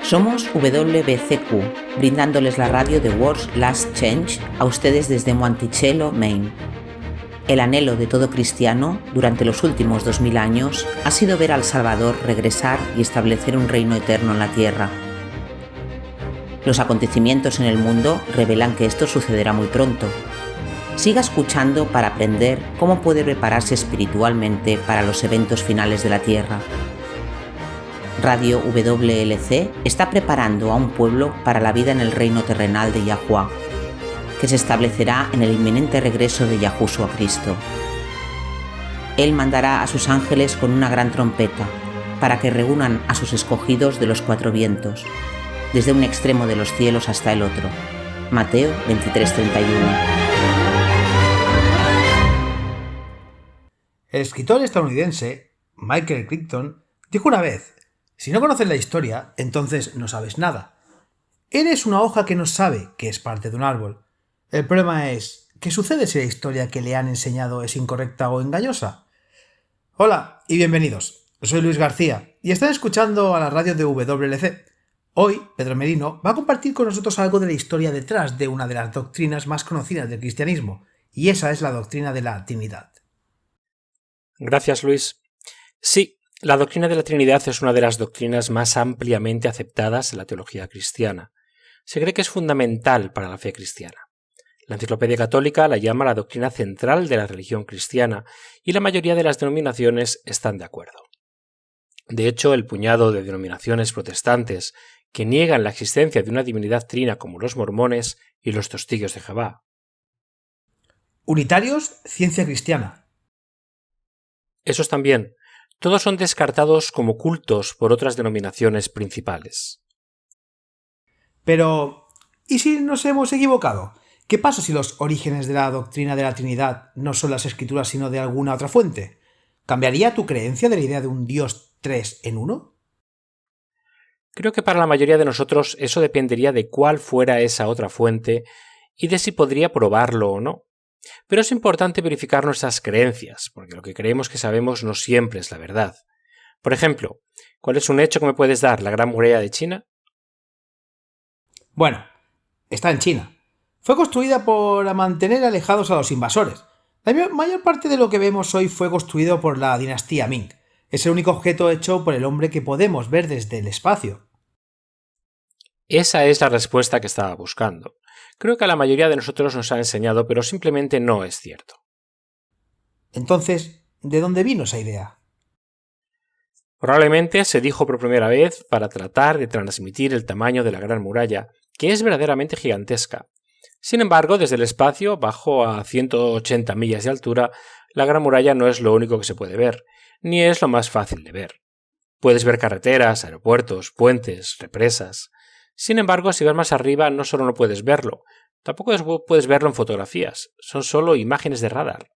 Somos WBCQ, brindándoles la radio de World's Last Change a ustedes desde Monticello, Maine. El anhelo de todo cristiano durante los últimos 2000 años ha sido ver al Salvador regresar y establecer un reino eterno en la tierra. Los acontecimientos en el mundo revelan que esto sucederá muy pronto. Siga escuchando para aprender cómo puede prepararse espiritualmente para los eventos finales de la tierra. Radio WLC está preparando a un pueblo para la vida en el reino terrenal de Yahuwah, que se establecerá en el inminente regreso de Yahushua Cristo. Él mandará a sus ángeles con una gran trompeta para que reúnan a sus escogidos de los cuatro vientos, desde un extremo de los cielos hasta el otro. Mateo 23:31. El escritor estadounidense Michael Crichton dijo una vez: si no conoces la historia, entonces no sabes nada. Eres una hoja que no sabe que es parte de un árbol. El problema es, ¿qué sucede si la historia que le han enseñado es incorrecta o engañosa? Hola y bienvenidos. Soy Luis García y están escuchando a la radio de WLC. Hoy, Pedro Merino va a compartir con nosotros algo de la historia detrás de una de las doctrinas más conocidas del cristianismo, y esa es la doctrina de la Trinidad. Gracias, Luis. Sí. La doctrina de la Trinidad es una de las doctrinas más ampliamente aceptadas en la teología cristiana. Se cree que es fundamental para la fe cristiana. La Enciclopedia Católica la llama la doctrina central de la religión cristiana y la mayoría de las denominaciones están de acuerdo. De hecho, el puñado de denominaciones protestantes que niegan la existencia de una divinidad trina como los mormones y los testigos de Jehová. Unitarios, ciencia cristiana. Esos también. Todos son descartados como cultos por otras denominaciones principales. Pero, ¿y si nos hemos equivocado? ¿Qué pasa si los orígenes de la doctrina de la Trinidad no son las Escrituras sino de alguna otra fuente? ¿Cambiaría tu creencia de la idea de un Dios 3 en 1? Creo que para la mayoría de nosotros eso dependería de cuál fuera esa otra fuente y de si podría probarlo o no. Pero es importante verificar nuestras creencias, porque lo que creemos que sabemos no siempre es la verdad. Por ejemplo, ¿cuál es un hecho que me puedes dar? ¿La Gran Muralla de China? Bueno, está en China. Fue construida para mantener alejados a los invasores. La mayor parte de lo que vemos hoy fue construido por la dinastía Ming. Es el único objeto hecho por el hombre que podemos ver desde el espacio. Esa es la respuesta que estaba buscando. Creo que a la mayoría de nosotros nos ha enseñado, pero simplemente no es cierto. Entonces, ¿de dónde vino esa idea? Probablemente se dijo por primera vez para tratar de transmitir el tamaño de la Gran Muralla, que es verdaderamente gigantesca. Sin embargo, desde el espacio, bajo a 180 millas de altura, la Gran Muralla no es lo único que se puede ver, ni es lo más fácil de ver. Puedes ver carreteras, aeropuertos, puentes, represas. Sin embargo, si vas más arriba, no solo no puedes verlo, tampoco puedes verlo en fotografías, son solo imágenes de radar.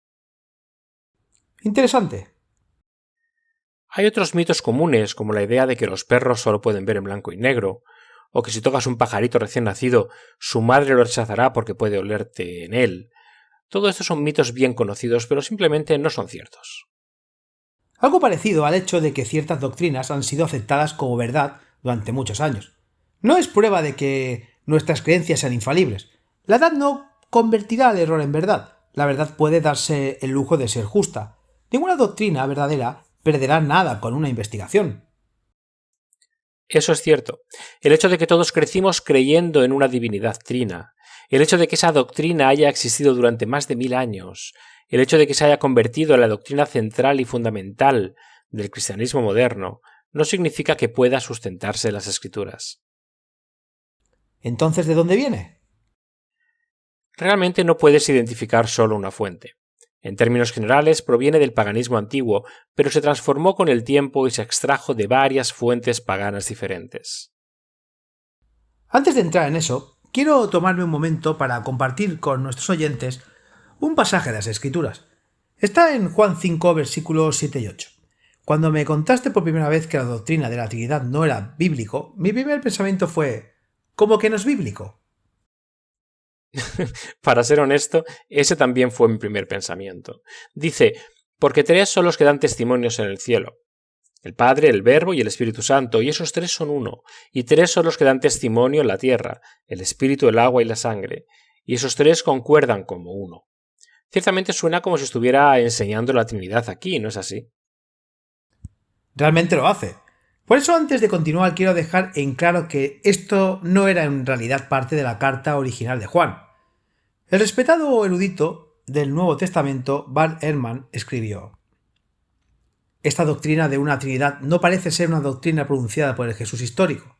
Interesante. Hay otros mitos comunes, como la idea de que los perros solo pueden ver en blanco y negro, o que si tocas un pajarito recién nacido, su madre lo rechazará porque puede olerte en él. Todo esto son mitos bien conocidos, pero simplemente no son ciertos. Algo parecido al hecho de que ciertas doctrinas han sido aceptadas como verdad durante muchos años. No es prueba de que nuestras creencias sean infalibles. La edad no convertirá el error en verdad. La verdad puede darse el lujo de ser justa. Ninguna doctrina verdadera perderá nada con una investigación. Eso es cierto. El hecho de que todos crecimos creyendo en una divinidad trina, el hecho de que esa doctrina haya existido durante más de 1000 años, el hecho de que se haya convertido en la doctrina central y fundamental del cristianismo moderno, no significa que pueda sustentarse en las Escrituras. ¿Entonces de dónde viene? Realmente no puedes identificar solo una fuente. En términos generales, proviene del paganismo antiguo, pero se transformó con el tiempo y se extrajo de varias fuentes paganas diferentes. Antes de entrar en eso, quiero tomarme un momento para compartir con nuestros oyentes un pasaje de las Escrituras. Está en Juan 5, versículos 7 y 8. Cuando me contaste por primera vez que la doctrina de la Trinidad no era bíblico, mi primer pensamiento fue: ¿cómo que no es bíblico? Para ser honesto, ese también fue mi primer pensamiento. Dice, porque 3 son los que dan testimonios en el cielo. El Padre, el Verbo y el Espíritu Santo, y esos tres son uno, y tres son los que dan testimonio en la tierra, el Espíritu, el agua y la sangre, y esos tres concuerdan como uno. Ciertamente suena como si estuviera enseñando la Trinidad aquí, ¿no es así? Realmente lo hace. Por eso, antes de continuar, quiero dejar en claro que esto no era en realidad parte de la carta original de Juan. El respetado erudito del Nuevo Testamento, Bart Ehrman, escribió: esta doctrina de una Trinidad no parece ser una doctrina pronunciada por el Jesús histórico.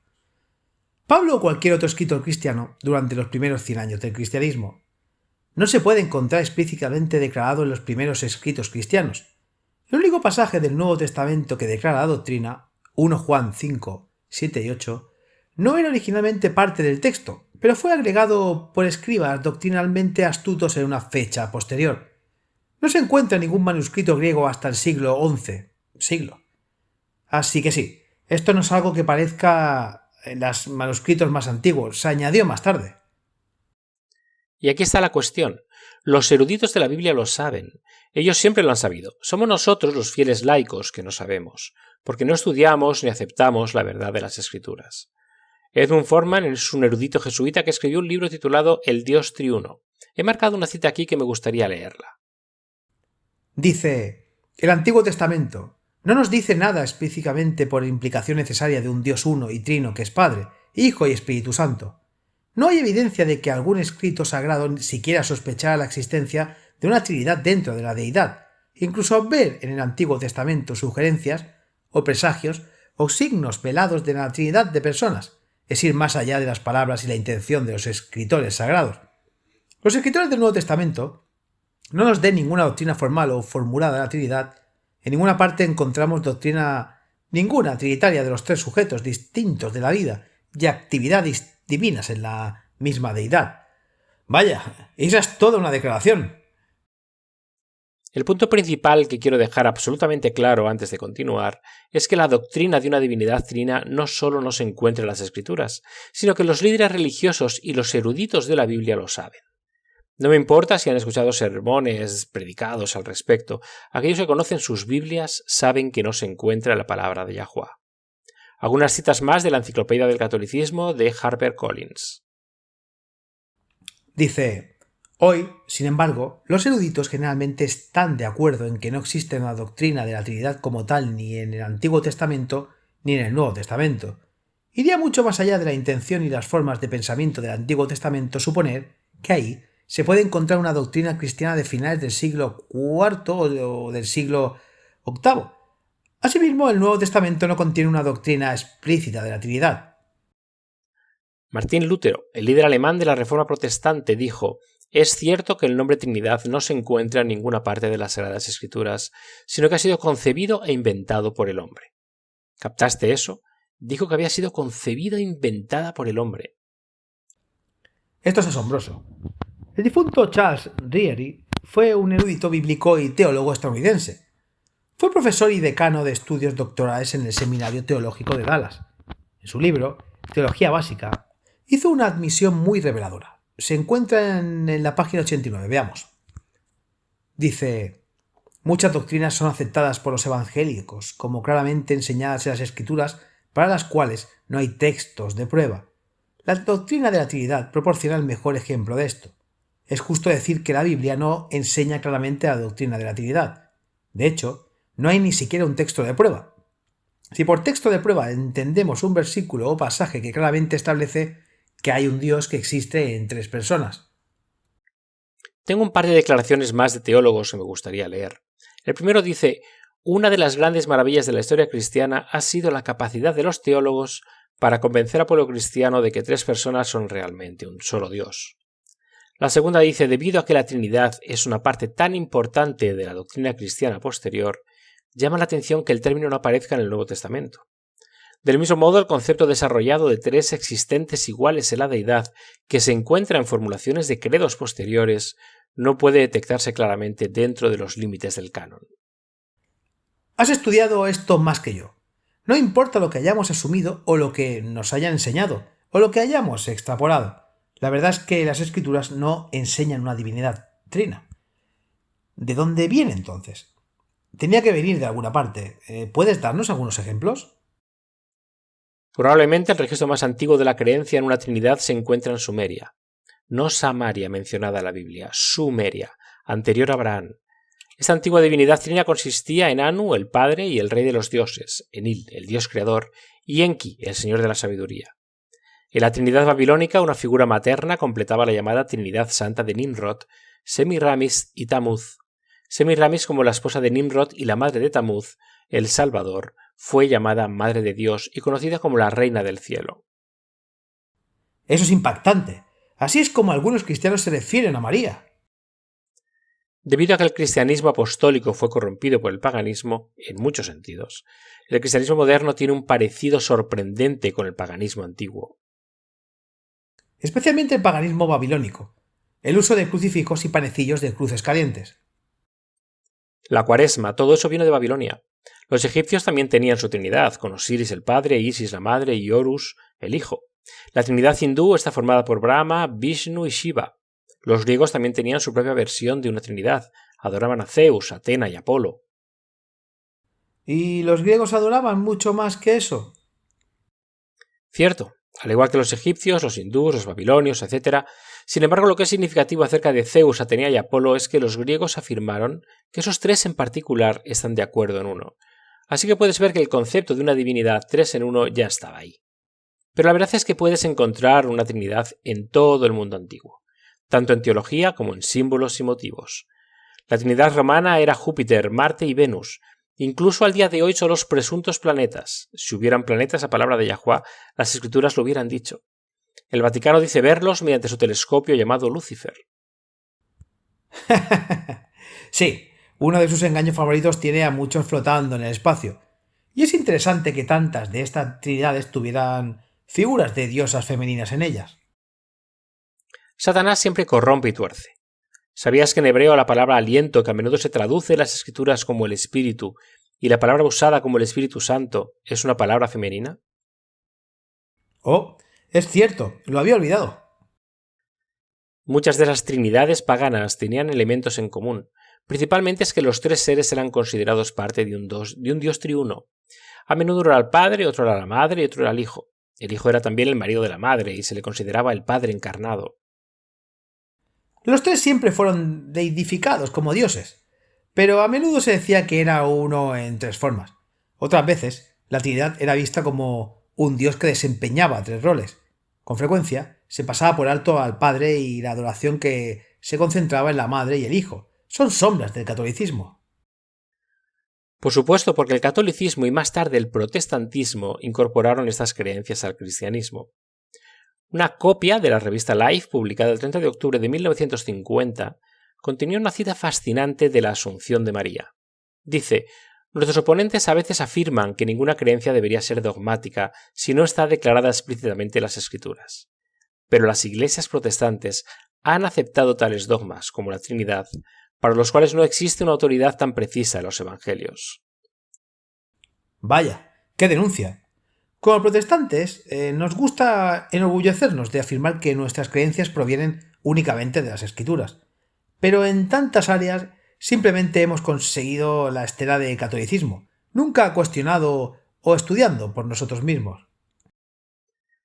Pablo o cualquier otro escritor cristiano durante los primeros 100 años del cristianismo no se puede encontrar explícitamente declarado en los primeros escritos cristianos. El único pasaje del Nuevo Testamento que declara la doctrina, 1 Juan 5, 7 y 8, no era originalmente parte del texto, pero fue agregado por escribas doctrinalmente astutos en una fecha posterior. No se encuentra ningún manuscrito griego hasta el siglo XI. Así que sí, esto no es algo que parezca en los manuscritos más antiguos, se añadió más tarde. Y aquí está la cuestión. Los eruditos de la Biblia lo saben. Ellos siempre lo han sabido. Somos nosotros, los fieles laicos, que no sabemos, porque no estudiamos ni aceptamos la verdad de las Escrituras. Edmund Forman es un erudito jesuita que escribió un libro titulado El Dios Triuno. He marcado una cita aquí que me gustaría leerla. Dice: el Antiguo Testamento no nos dice nada explícitamente por implicación necesaria de un Dios uno y trino que es Padre, Hijo y Espíritu Santo. No hay evidencia de que algún escrito sagrado siquiera sospechara la existencia de una Trinidad dentro de la deidad. Incluso ver en el Antiguo Testamento sugerencias o presagios o signos velados de la Trinidad de personas es ir más allá de las palabras y la intención de los escritores sagrados. Los escritores del Nuevo Testamento no nos den ninguna doctrina formal o formulada de la Trinidad. En ninguna parte encontramos doctrina ninguna trinitaria de los tres sujetos distintos de la vida y actividades divinas en la misma deidad. Vaya, esa es toda una declaración. El punto principal que quiero dejar absolutamente claro antes de continuar es que la doctrina de una divinidad trina no solo no se encuentra en las Escrituras, sino que los líderes religiosos y los eruditos de la Biblia lo saben. No me importa si han escuchado sermones predicados al respecto. Aquellos que conocen sus Biblias saben que no se encuentra en la palabra de Yahweh. Algunas citas más de la Enciclopedia del Catolicismo de HarperCollins. Dice: hoy, sin embargo, los eruditos generalmente están de acuerdo en que no existe una doctrina de la Trinidad como tal ni en el Antiguo Testamento ni en el Nuevo Testamento. Iría mucho más allá de la intención y las formas de pensamiento del Antiguo Testamento suponer que ahí se puede encontrar una doctrina cristiana de finales del siglo IV o del siglo VIII. Asimismo, el Nuevo Testamento no contiene una doctrina explícita de la Trinidad. Martín Lutero, el líder alemán de la Reforma Protestante, dijo: es cierto que el nombre Trinidad no se encuentra en ninguna parte de las Sagradas Escrituras, sino que ha sido concebido e inventado por el hombre. ¿Captaste eso? Dijo que había sido concebida e inventada por el hombre. Esto es asombroso. El difunto Charles Ryrie fue un erudito bíblico y teólogo estadounidense. Fue profesor y decano de estudios doctorales en el Seminario Teológico de Dallas. En su libro, Teología Básica, hizo una admisión muy reveladora. Se encuentra en la página 89, veamos. Dice: muchas doctrinas son aceptadas por los evangélicos como claramente enseñadas en las Escrituras, para las cuales no hay textos de prueba. La doctrina de la Trinidad proporciona el mejor ejemplo de esto. Es justo decir que la Biblia no enseña claramente la doctrina de la Trinidad. De hecho, no hay ni siquiera un texto de prueba. Si por texto de prueba entendemos un versículo o pasaje que claramente establece que hay un Dios que existe en tres personas. Tengo un par de declaraciones más de teólogos que me gustaría leer. El primero dice: una de las grandes maravillas de la historia cristiana ha sido la capacidad de los teólogos para convencer al pueblo cristiano de que tres personas son realmente un solo Dios. La segunda dice: debido a que la Trinidad es una parte tan importante de la doctrina cristiana posterior, llama la atención que el término no aparezca en el Nuevo Testamento. Del mismo modo, el concepto desarrollado de tres existentes iguales en la deidad, que se encuentra en formulaciones de credos posteriores, no puede detectarse claramente dentro de los límites del canon. Has estudiado esto más que yo. No importa lo que hayamos asumido o lo que nos hayan enseñado o lo que hayamos extrapolado. La verdad es que las Escrituras no enseñan una divinidad trina. ¿De dónde viene entonces? tenía que venir de alguna parte. ¿Puedes darnos algunos ejemplos? Probablemente el registro más antiguo de la creencia en una Trinidad se encuentra en Sumeria. No Samaria mencionada en la Biblia, Sumeria, anterior a Abraham. Esta antigua divinidad trina consistía en Anu, el padre y el rey de los dioses, Enil, el dios creador, y Enki, el señor de la sabiduría. En la Trinidad babilónica, una figura materna completaba la llamada Trinidad Santa de Nimrod, Semiramis y Tamuz. Semiramis, como la esposa de Nimrod y la madre de Tamuz, el Salvador, fue llamada Madre de Dios y conocida como la Reina del Cielo. Eso es impactante. Así es como algunos cristianos se refieren a María. Debido a que el cristianismo apostólico fue corrompido por el paganismo, en muchos sentidos, el cristianismo moderno tiene un parecido sorprendente con el paganismo antiguo. Especialmente el paganismo babilónico, el uso de crucifijos y panecillos de cruces calientes. La cuaresma, todo eso vino de Babilonia. Los egipcios también tenían su trinidad, con Osiris el padre, Isis la madre y Horus el hijo. La trinidad hindú está formada por Brahma, Vishnu y Shiva. Los griegos también tenían su propia versión de una trinidad. Adoraban a Zeus, Atena y Apolo. ¿Y los griegos adoraban mucho más que eso? Cierto, al igual que los egipcios, los hindús, los babilonios, etc. Sin embargo, lo que es significativo acerca de Zeus, Atena y Apolo es que los griegos afirmaron que esos tres en particular están de acuerdo en uno. Así que puedes ver que el concepto de una divinidad tres en uno ya estaba ahí. Pero la verdad es que puedes encontrar una trinidad en todo el mundo antiguo, tanto en teología como en símbolos y motivos. La trinidad romana era Júpiter, Marte y Venus. Incluso al día de hoy son los presuntos planetas. Si hubieran planetas a palabra de Yahuwah, las escrituras lo hubieran dicho. El Vaticano dice verlos mediante su telescopio llamado Lucifer. Sí, uno de sus engaños favoritos tiene a muchos flotando en el espacio. Y es interesante que tantas de estas trinidades tuvieran figuras de diosas femeninas en ellas. Satanás siempre corrompe y tuerce. ¿Sabías que en hebreo la palabra aliento, que a menudo se traduce en las escrituras como el espíritu, y la palabra usada como el Espíritu Santo, es una palabra femenina? Oh, es cierto, lo había olvidado. Muchas de las trinidades paganas tenían elementos en común. Principalmente es que los tres seres eran considerados parte de un dios triuno. A menudo era el padre, otro era la madre y otro era el hijo. El hijo era también el marido de la madre y se le consideraba el padre encarnado. Los tres siempre fueron deidificados como dioses, pero a menudo se decía que era uno en tres formas. Otras veces, la Trinidad era vista como un dios que desempeñaba tres roles. Con frecuencia, se pasaba por alto al Padre y la adoración que se concentraba en la Madre y el Hijo. Son sombras del catolicismo. Por supuesto, porque el catolicismo y más tarde el protestantismo incorporaron estas creencias al cristianismo. Una copia de la revista Life, publicada el 30 de octubre de 1950, contenía una cita fascinante de la Asunción de María. Dice: nuestros oponentes a veces afirman que ninguna creencia debería ser dogmática si no está declarada explícitamente en las Escrituras. Pero las iglesias protestantes han aceptado tales dogmas, como la Trinidad, para los cuales no existe una autoridad tan precisa en los Evangelios. Vaya, qué denuncia. Como protestantes, nos gusta enorgullecernos de afirmar que nuestras creencias provienen únicamente de las Escrituras. Pero en tantas áreas simplemente hemos conseguido la estela de catolicismo, nunca cuestionado o estudiando por nosotros mismos.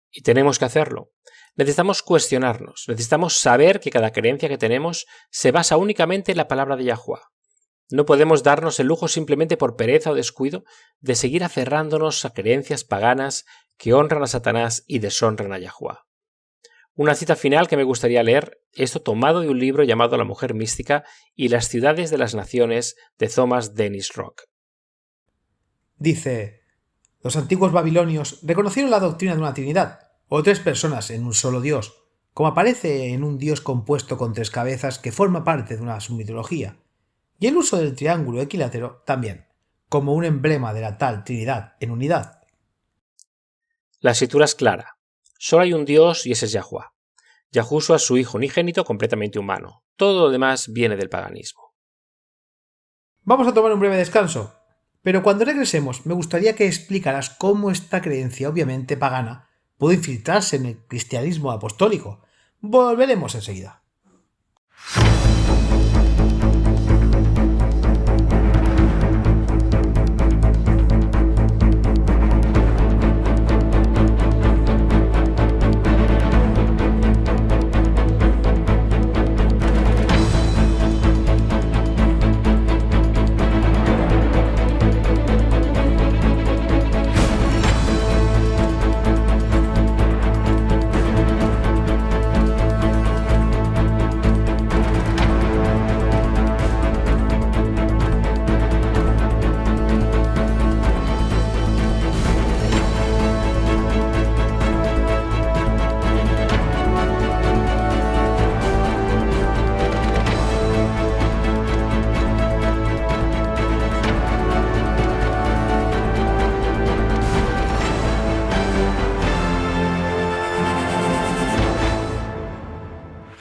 Y tenemos que hacerlo. Necesitamos cuestionarnos, necesitamos saber que cada creencia que tenemos se basa únicamente en la palabra de Yahuwah. No podemos darnos el lujo simplemente por pereza o descuido de seguir aferrándonos a creencias paganas que honran a Satanás y deshonran a Yahuwah. Una cita final que me gustaría leer, esto tomado de un libro llamado La mujer mística y las ciudades de las naciones de Thomas Dennis Rock. Dice: los antiguos babilonios reconocieron la doctrina de una trinidad, o tres personas en un solo dios, como aparece en un dios compuesto con tres cabezas que forma parte de una submitología, y el uso del triángulo equilátero también, como un emblema de la tal trinidad en unidad. La escritura es clara. Solo hay un Dios y ese es Yahuwah. Yahushua es su hijo unigénito completamente humano. Todo lo demás viene del paganismo. Vamos a tomar un breve descanso, pero cuando regresemos me gustaría que explicaras cómo esta creencia obviamente pagana pudo infiltrarse en el cristianismo apostólico. Volveremos enseguida.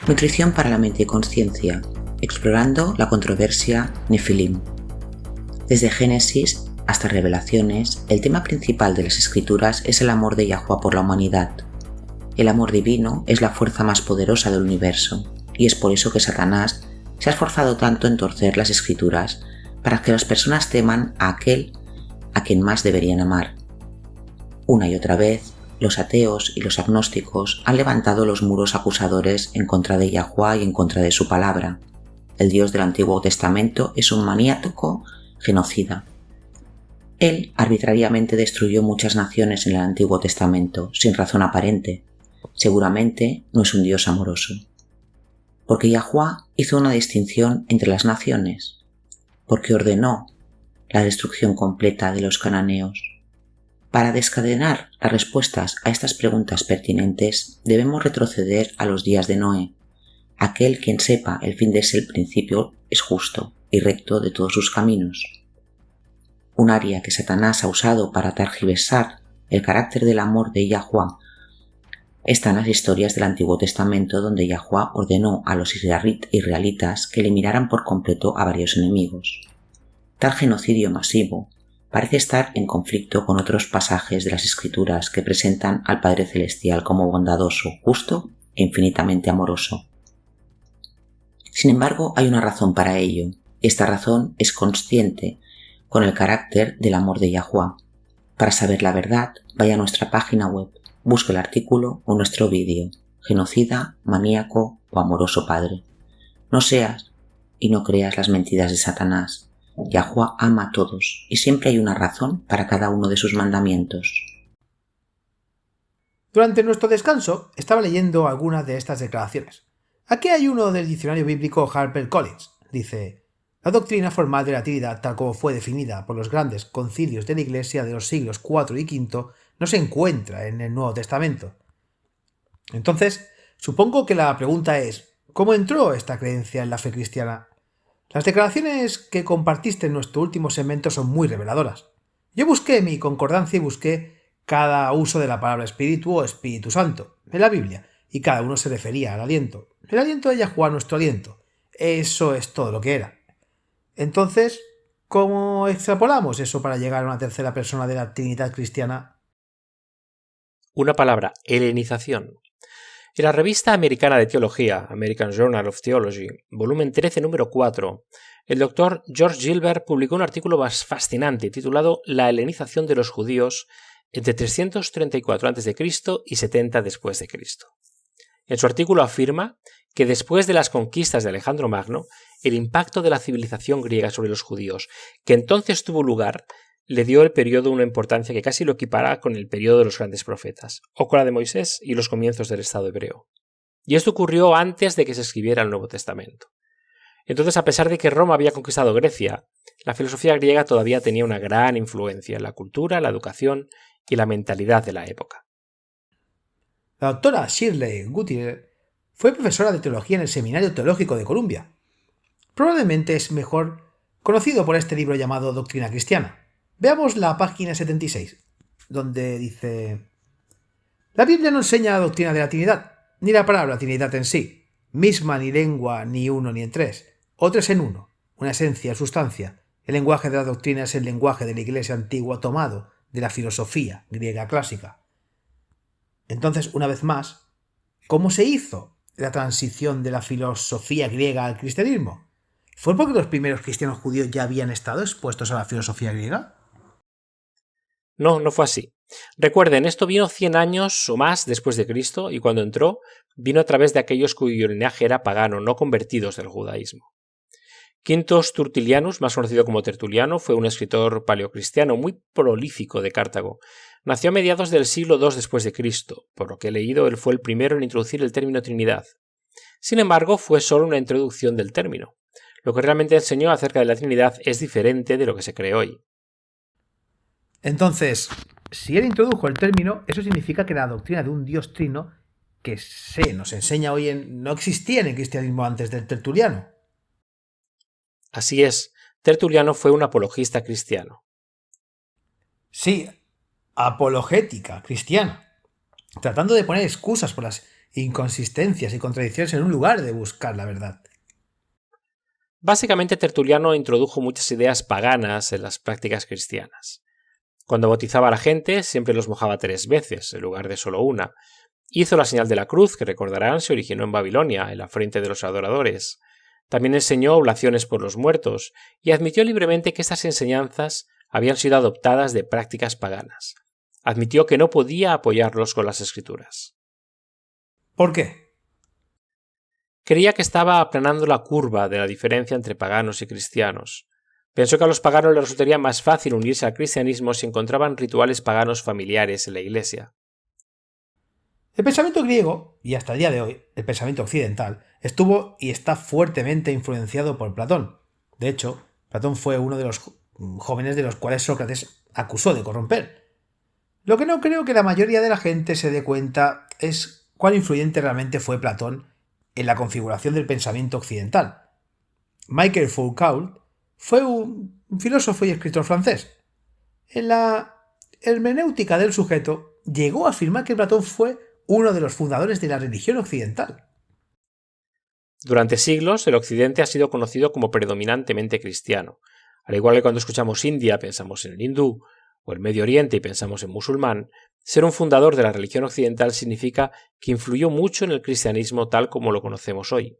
Nutrición para la mente y conciencia, explorando la controversia Nefilim. Desde Génesis hasta Revelaciones, el tema principal de las Escrituras es el amor de Yahuwah por la humanidad. El amor divino es la fuerza más poderosa del universo, y es por eso que Satanás se ha esforzado tanto en torcer las Escrituras para que las personas teman a aquel a quien más deberían amar. Una y otra vez, los ateos y los agnósticos han levantado los muros acusadores en contra de Yahuwah y en contra de su palabra. El Dios del Antiguo Testamento es un maniático genocida. Él arbitrariamente destruyó muchas naciones en el Antiguo Testamento, sin razón aparente. Seguramente no es un Dios amoroso. Porque Yahuwah hizo una distinción entre las naciones. Porque ordenó la destrucción completa de los cananeos. Para descadenar las respuestas a estas preguntas pertinentes, debemos retroceder a los días de Noé. Aquel quien sepa el fin de ese principio es justo y recto de todos sus caminos. Un área que Satanás ha usado para tergiversar el carácter del amor de Yahuwah está en las historias del Antiguo Testamento, donde Yahuwah ordenó a los israelitas que eliminaran por completo a varios enemigos. Tal genocidio masivo parece estar en conflicto con otros pasajes de las Escrituras que presentan al Padre Celestial como bondadoso, justo e infinitamente amoroso. Sin embargo, hay una razón para ello, y esta razón es consciente con el carácter del amor de Yahuwah. Para saber la verdad, vaya a nuestra página web, busque el artículo o nuestro vídeo, genocida, maníaco o amoroso Padre. No seas y no creas las mentiras de Satanás. Yahuwah ama a todos y siempre hay una razón para cada uno de sus mandamientos. Durante nuestro descanso estaba leyendo algunas de estas declaraciones. Aquí hay uno del diccionario bíblico HarperCollins. Dice: la doctrina formal de la Trinidad, tal como fue definida por los grandes concilios de la Iglesia de los siglos IV y V, no se encuentra en el Nuevo Testamento. Entonces, supongo que la pregunta es: ¿cómo entró esta creencia en la fe cristiana? Las declaraciones que compartiste en nuestro último segmento son muy reveladoras. Yo busqué mi concordancia y busqué cada uso de la palabra espíritu o Espíritu Santo en la Biblia, y cada uno se refería al aliento. El aliento de Yahuwah, nuestro aliento. Eso es todo lo que era. Entonces, ¿cómo extrapolamos eso para llegar a una tercera persona de la Trinidad cristiana? Una palabra: helenización. En la revista americana de teología, American Journal of Theology, volumen 13, número 4, el doctor George Gilbert publicó un artículo fascinante titulado La helenización de los judíos entre 334 a.C. y 70 después de Cristo. En su artículo afirma que después de las conquistas de Alejandro Magno, el impacto de la civilización griega sobre los judíos, que entonces tuvo lugar, le dio el periodo una importancia que casi lo equipara con el periodo de los grandes profetas, o con la de Moisés y los comienzos del Estado hebreo. Y esto ocurrió antes de que se escribiera el Nuevo Testamento. Entonces, a pesar de que Roma había conquistado Grecia, la filosofía griega todavía tenía una gran influencia en la cultura, la educación y la mentalidad de la época. La doctora Shirley Gutierrez fue profesora de teología en el Seminario Teológico de Columbia. Probablemente es mejor conocido por este libro llamado Doctrina Cristiana. Veamos la página 76, donde dice: la Biblia no enseña la doctrina de la Trinidad, ni la palabra Trinidad en sí, misma ni lengua ni uno ni en tres, o tres en uno, una esencia, sustancia. El lenguaje de la doctrina es el lenguaje de la Iglesia antigua tomado de la filosofía griega clásica. Entonces, una vez más, ¿cómo se hizo la transición de la filosofía griega al cristianismo? ¿Fue porque los primeros cristianos judíos ya habían estado expuestos a la filosofía griega? No, no fue así. Recuerden, esto vino 100 años o más después de Cristo, y cuando entró, vino a través de aquellos cuyo linaje era pagano, no convertidos del judaísmo. Quintus Turtilianus, más conocido como Tertuliano, fue un escritor paleocristiano muy prolífico de Cartago. Nació a mediados del siglo II después de Cristo. Por lo que he leído, él fue el primero en introducir el término Trinidad. Sin embargo, fue solo una introducción del término. Lo que realmente enseñó acerca de la Trinidad es diferente de lo que se cree hoy. Entonces, si él introdujo el término, eso significa que la doctrina de un Dios trino que se nos enseña hoy no existía en el cristianismo antes del Tertuliano. Así es, Tertuliano fue un apologista cristiano. Sí, apologética cristiana, tratando de poner excusas por las inconsistencias y contradicciones en un lugar de buscar la verdad. Básicamente, Tertuliano introdujo muchas ideas paganas en las prácticas cristianas. Cuando bautizaba a la gente, siempre los mojaba 3 veces, en lugar de solo una. Hizo la señal de la cruz, que recordarán se originó en Babilonia, en la frente de los adoradores. También enseñó oblaciones por los muertos, y admitió libremente que estas enseñanzas habían sido adoptadas de prácticas paganas. Admitió que no podía apoyarlos con las Escrituras. ¿Por qué? Creía que estaba aplanando la curva de la diferencia entre paganos y cristianos. Pensó que a los paganos les resultaría más fácil unirse al cristianismo si encontraban rituales paganos familiares en la Iglesia. El pensamiento griego, y hasta el día de hoy, el pensamiento occidental, estuvo y está fuertemente influenciado por Platón. De hecho, Platón fue uno de los jóvenes de los cuales Sócrates acusó de corromper. Lo que no creo que la mayoría de la gente se dé cuenta es cuán influyente realmente fue Platón en la configuración del pensamiento occidental. Michel Foucault fue un filósofo y escritor francés. En la hermenéutica del sujeto llegó a afirmar que Platón fue uno de los fundadores de la religión occidental. Durante siglos, el Occidente ha sido conocido como predominantemente cristiano. Al igual que cuando escuchamos India pensamos en el hindú, o el Medio Oriente y pensamos en musulmán, ser un fundador de la religión occidental significa que influyó mucho en el cristianismo tal como lo conocemos hoy.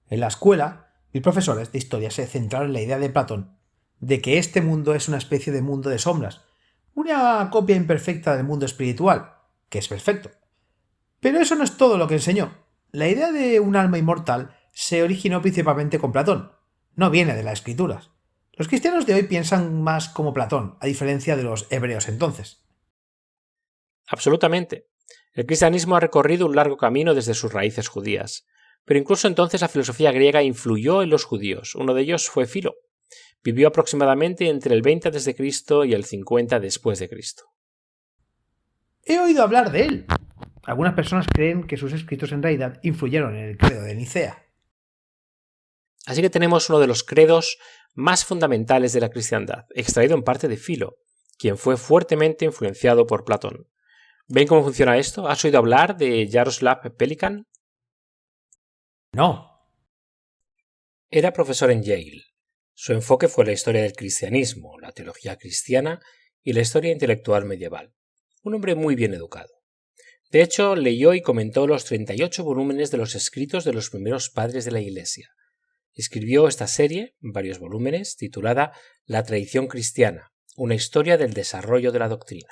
En la escuela, mis profesores de historia se centraron en la idea de Platón de que este mundo es una especie de mundo de sombras, una copia imperfecta del mundo espiritual, que es perfecto. Pero eso no es todo lo que enseñó. La idea de un alma inmortal se originó principalmente con Platón, no viene de las escrituras. Los cristianos de hoy piensan más como Platón, a diferencia de los hebreos entonces. Absolutamente. El cristianismo ha recorrido un largo camino desde sus raíces judías, pero incluso entonces la filosofía griega influyó en los judíos. Uno de ellos fue Filo. Vivió aproximadamente entre el 20 a.C. y el 50 después de Cristo. He oído hablar de él. Algunas personas creen que sus escritos en realidad influyeron en el credo de Nicea. Así que tenemos uno de los credos más fundamentales de la cristiandad, extraído en parte de Filo, quien fue fuertemente influenciado por Platón. ¿Ven cómo funciona esto? ¿Has oído hablar de Jaroslav Pelikan? No. Era profesor en Yale. Su enfoque fue la historia del cristianismo, la teología cristiana y la historia intelectual medieval. Un hombre muy bien educado. De hecho, leyó y comentó los 38 volúmenes de los escritos de los primeros padres de la Iglesia. Escribió esta serie, en varios volúmenes, titulada La tradición cristiana, una historia del desarrollo de la doctrina.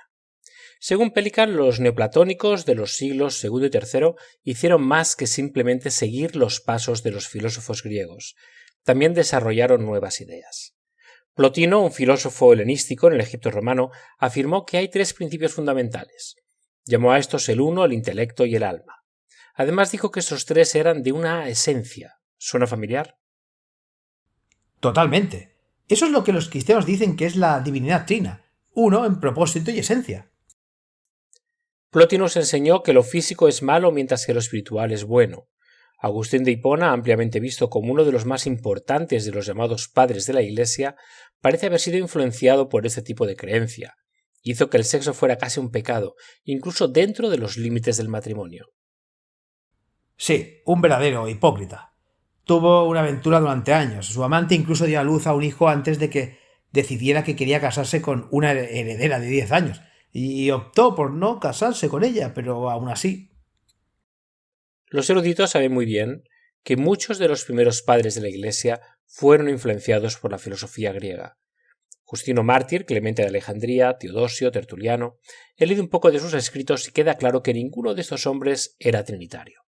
Según Pelikan, los neoplatónicos de los siglos II y III hicieron más que simplemente seguir los pasos de los filósofos griegos. También desarrollaron nuevas ideas. Plotino, un filósofo helenístico en el Egipto romano, afirmó que hay 3 principios fundamentales. Llamó a estos el uno, el intelecto y el alma. Además dijo que estos 3 eran de una esencia. ¿Suena familiar? Totalmente. Eso es lo que los cristianos dicen que es la divinidad trina, uno en propósito y esencia. Plotino nos enseñó que lo físico es malo mientras que lo espiritual es bueno. Agustín de Hipona, ampliamente visto como uno de los más importantes de los llamados padres de la Iglesia, parece haber sido influenciado por este tipo de creencia. Hizo que el sexo fuera casi un pecado, incluso dentro de los límites del matrimonio. Sí, un verdadero hipócrita. Tuvo una aventura durante años. Su amante incluso dio a luz a un hijo antes de que decidiera que quería casarse con una heredera de 10 años. Y optó por no casarse con ella, pero aún así. Los eruditos saben muy bien que muchos de los primeros padres de la Iglesia fueron influenciados por la filosofía griega. Justino Mártir, Clemente de Alejandría, Teodosio, Tertuliano. He leído un poco de sus escritos y queda claro que ninguno de estos hombres era trinitario.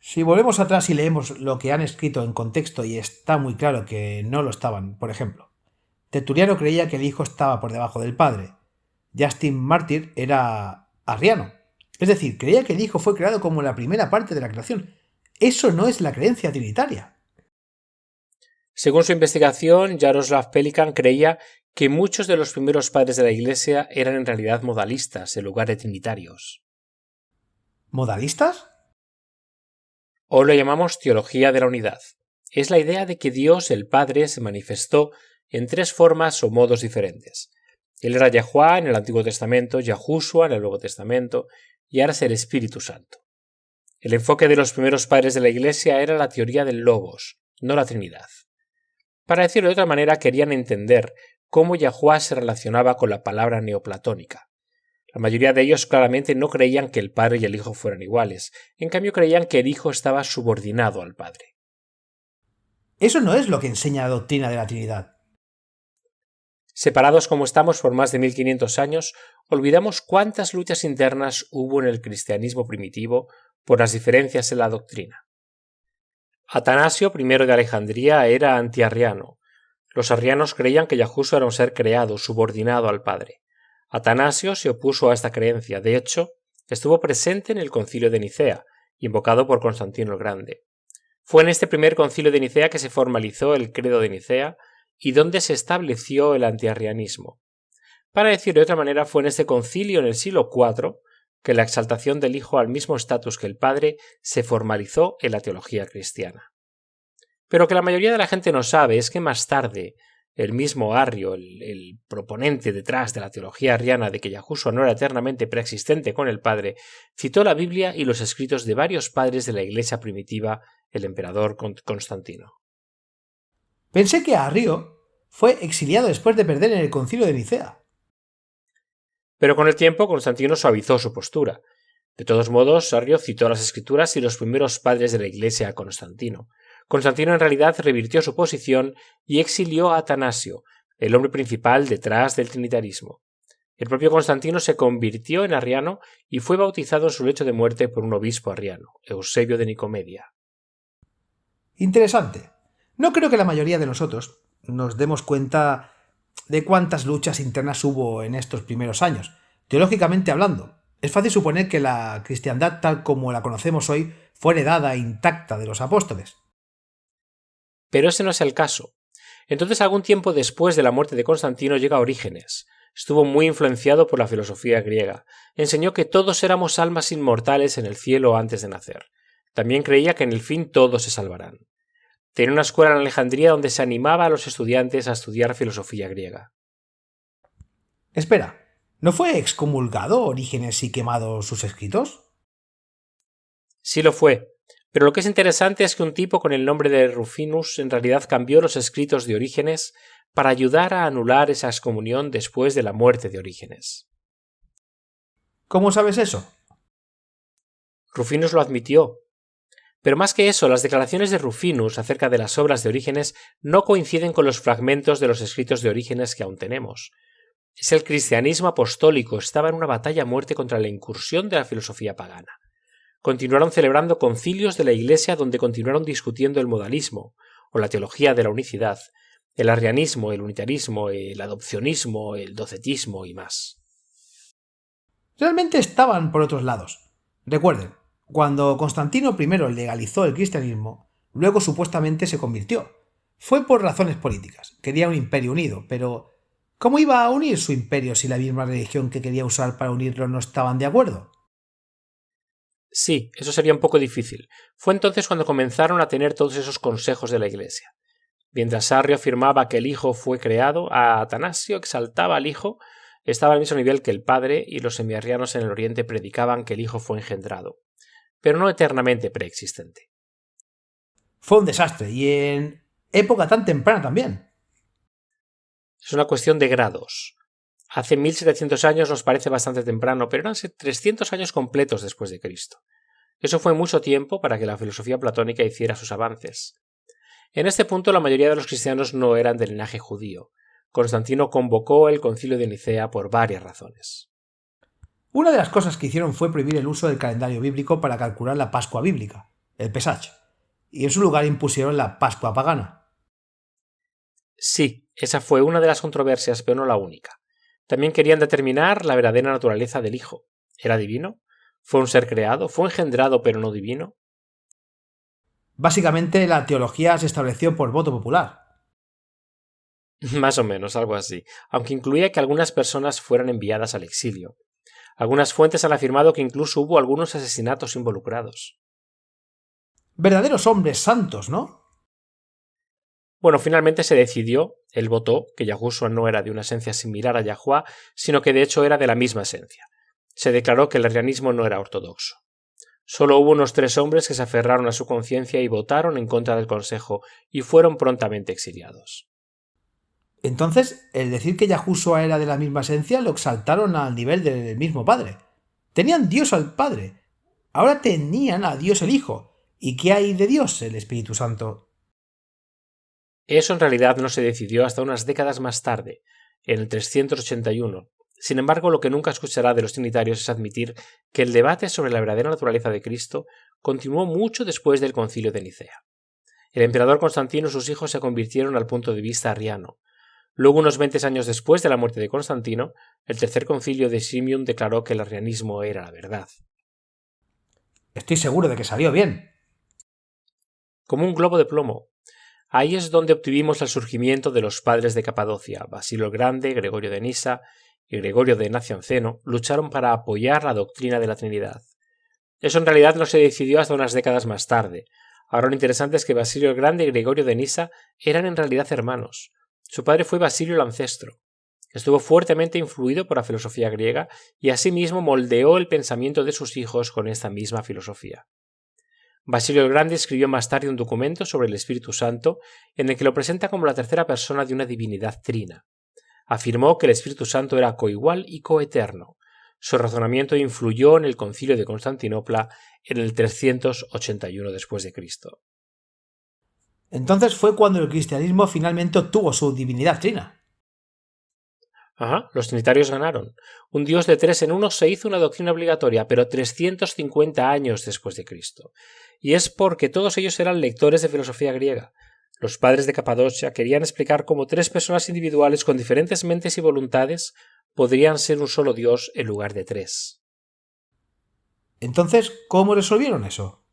Si volvemos atrás y leemos lo que han escrito en contexto y está muy claro que no lo estaban, por ejemplo, Tertuliano creía que el hijo estaba por debajo del padre. Justin Mártir era arriano. Es decir, creía que el hijo fue creado como la primera parte de la creación. Eso no es la creencia trinitaria. Según su investigación, Jaroslav Pelikan creía que muchos de los primeros padres de la Iglesia eran en realidad modalistas en lugar de trinitarios. ¿Modalistas? Hoy lo llamamos teología de la unidad. Es la idea de que Dios, el Padre, se manifestó en 3 formas o modos diferentes. Él era Yahuwah en el Antiguo Testamento, Yahushua en el Nuevo Testamento y ahora es el Espíritu Santo. El enfoque de los primeros padres de la Iglesia era la teoría del Logos, no la Trinidad. Para decirlo de otra manera, querían entender cómo Yahuwá se relacionaba con la palabra neoplatónica. La mayoría de ellos claramente no creían que el Padre y el Hijo fueran iguales, en cambio creían que el Hijo estaba subordinado al Padre. Eso no es lo que enseña la doctrina de la Trinidad. Separados como estamos por más de 1500 años, olvidamos cuántas luchas internas hubo en el cristianismo primitivo por las diferencias en la doctrina. Atanasio I de Alejandría era antiarriano. Los arrianos creían que Yahushua era un ser creado, subordinado al Padre. Atanasio se opuso a esta creencia, de hecho, estuvo presente en el Concilio de Nicea, invocado por Constantino el Grande. Fue en este primer Concilio de Nicea que se formalizó el Credo de Nicea y donde se estableció el antiarrianismo. Para decirlo de otra manera, fue en este concilio en el siglo IV que la exaltación del Hijo al mismo estatus que el Padre se formalizó en la teología cristiana. Pero que la mayoría de la gente no sabe es que más tarde el mismo Arrio, el proponente detrás de la teología arriana de que Yahushua no era eternamente preexistente con el Padre, citó la Biblia y los escritos de varios padres de la Iglesia primitiva, el emperador Constantino. Pensé que Arrio fue exiliado después de perder en el Concilio de Nicea. Pero con el tiempo Constantino suavizó su postura. De todos modos, Arrio citó las Escrituras y los primeros padres de la Iglesia a Constantino. Constantino en realidad revirtió su posición y exilió a Atanasio, el hombre principal detrás del trinitarismo. El propio Constantino se convirtió en arriano y fue bautizado en su lecho de muerte por un obispo arriano, Eusebio de Nicomedia. Interesante. No creo que la mayoría de nosotros nos demos cuenta de cuántas luchas internas hubo en estos primeros años. Teológicamente hablando, es fácil suponer que la cristiandad tal como la conocemos hoy fue heredada intacta de los apóstoles. Pero ese no es el caso. Entonces, algún tiempo después de la muerte de Constantino llega Orígenes. Estuvo muy influenciado por la filosofía griega. Enseñó que todos éramos almas inmortales en el cielo antes de nacer. También creía que en el fin todos se salvarán. Tenía una escuela en Alejandría donde se animaba a los estudiantes a estudiar filosofía griega. Espera, ¿no fue excomulgado Orígenes y quemado sus escritos? Sí lo fue, pero lo que es interesante es que un tipo con el nombre de Rufinus en realidad cambió los escritos de Orígenes para ayudar a anular esa excomunión después de la muerte de Orígenes. ¿Cómo sabes eso? Rufinus lo admitió. Pero más que eso, las declaraciones de Rufinus acerca de las obras de Orígenes no coinciden con los fragmentos de los escritos de Orígenes que aún tenemos. Es el cristianismo apostólico, estaba en una batalla a muerte contra la incursión de la filosofía pagana. Continuaron celebrando concilios de la Iglesia donde continuaron discutiendo el modalismo, o la teología de la unicidad, el arrianismo, el unitarismo, el adopcionismo, el docetismo y más. Realmente estaban por otros lados. Recuerden, cuando Constantino I legalizó el cristianismo, luego supuestamente se convirtió. Fue por razones políticas. Quería un imperio unido, pero ¿cómo iba a unir su imperio si la misma religión que quería usar para unirlo no estaban de acuerdo? Sí, eso sería un poco difícil. Fue entonces cuando comenzaron a tener todos esos consejos de la Iglesia. Mientras Arrio afirmaba que el Hijo fue creado, a Atanasio exaltaba al Hijo, estaba al mismo nivel que el Padre, y los semiarrianos en el Oriente predicaban que el Hijo fue engendrado, pero no eternamente preexistente. Fue un desastre, y en época tan temprana también. Es una cuestión de grados. Hace 1700 años nos parece bastante temprano, pero eran 300 años completos después de Cristo. Eso fue mucho tiempo para que la filosofía platónica hiciera sus avances. En este punto la mayoría de los cristianos no eran de linaje judío. Constantino convocó el Concilio de Nicea por varias razones. Una de las cosas que hicieron fue prohibir el uso del calendario bíblico para calcular la Pascua bíblica, el Pesach, y en su lugar impusieron la Pascua pagana. Sí, esa fue una de las controversias, pero no la única. También querían determinar la verdadera naturaleza del Hijo. ¿Era divino? ¿Fue un ser creado? ¿Fue engendrado pero no divino? Básicamente la teología se estableció por voto popular. Más o menos, algo así, aunque incluía que algunas personas fueran enviadas al exilio. Algunas fuentes han afirmado que incluso hubo algunos asesinatos involucrados. Verdaderos hombres santos, ¿no? Bueno, finalmente se decidió, él votó, que Yahushua no era de una esencia similar a Yahuwá, sino que de hecho era de la misma esencia. se declaró que el arrianismo no era ortodoxo. Solo hubo unos 3 hombres que se aferraron a su conciencia y votaron en contra del consejo y fueron prontamente exiliados. Entonces, el decir que Yahushua era de la misma esencia lo exaltaron al nivel del mismo Padre. Tenían Dios al Padre. Ahora tenían a Dios el Hijo. ¿Y qué hay de Dios, el Espíritu Santo? Eso en realidad no se decidió hasta unas décadas más tarde, en el 381. Sin embargo, lo que nunca escuchará de los trinitarios es admitir que el debate sobre la verdadera naturaleza de Cristo continuó mucho después del Concilio de Nicea. El emperador Constantino y sus hijos se convirtieron al punto de vista arriano. Luego, unos 20 años después de la muerte de Constantino, el tercer concilio de Simium declaró que el arrianismo era la verdad. Estoy seguro de que salió bien. Como un globo de plomo. Ahí es donde obtuvimos el surgimiento de los padres de Capadocia. Basilio el Grande, Gregorio de Nisa y Gregorio de Nacianceno lucharon para apoyar la doctrina de la Trinidad. Eso en realidad no se decidió hasta unas décadas más tarde. Ahora lo interesante es que Basilio el Grande y Gregorio de Nisa eran en realidad hermanos. Su padre fue Basilio el Ancestro. Estuvo fuertemente influido por la filosofía griega y asimismo moldeó el pensamiento de sus hijos con esta misma filosofía. Basilio el Grande escribió más tarde un documento sobre el Espíritu Santo en el que lo presenta como la tercera persona de una divinidad trina. Afirmó que el Espíritu Santo era coigual y coeterno. Su razonamiento influyó en el Concilio de Constantinopla en el 381 d.C. Entonces fue cuando el cristianismo finalmente obtuvo su divinidad trina. Los trinitarios ganaron. Un Dios de 3 en 1 se hizo una doctrina obligatoria, pero 350 años después de Cristo. Y es porque todos ellos eran lectores de filosofía griega. Los padres de Capadocia querían explicar cómo 3 personas individuales con diferentes mentes y voluntades podrían ser un solo Dios en lugar de 3. Entonces, ¿cómo resolvieron eso?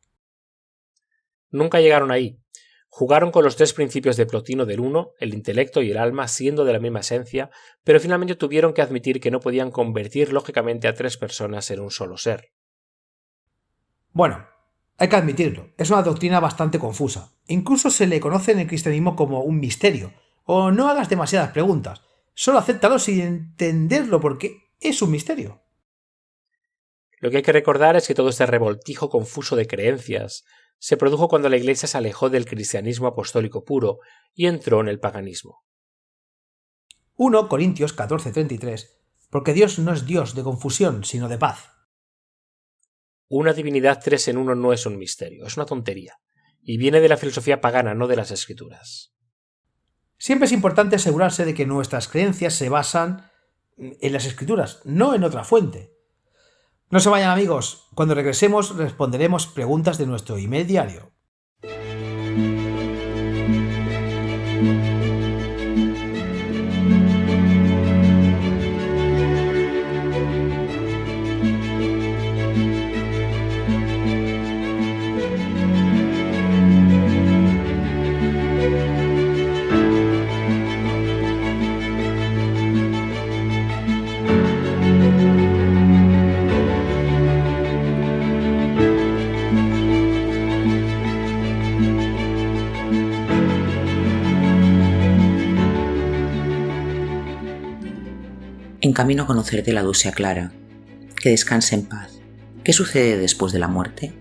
Nunca llegaron ahí. Jugaron con los 3 principios de Plotino del uno, el intelecto y el alma siendo de la misma esencia, pero finalmente tuvieron que admitir que no podían convertir lógicamente a 3 personas en un solo ser. Bueno, hay que admitirlo, es una doctrina bastante confusa. Incluso se le conoce en el cristianismo como un misterio. O no hagas demasiadas preguntas, solo acéptalo sin entenderlo porque es un misterio. Lo que hay que recordar es que todo este revoltijo confuso de creencias se produjo cuando la Iglesia se alejó del cristianismo apostólico puro y entró en el paganismo. 1 Corintios 14:33, porque Dios no es Dios de confusión, sino de paz. Una divinidad 3 en 1 no es un misterio, es una tontería, y viene de la filosofía pagana, no de las Escrituras. Siempre es importante asegurarse de que nuestras creencias se basan en las Escrituras, no en otra fuente. No se vayan, amigos, cuando regresemos responderemos preguntas de nuestro email diario. En camino a conocerte la Dulce Clara, que descanse en paz. ¿Qué sucede después de la muerte?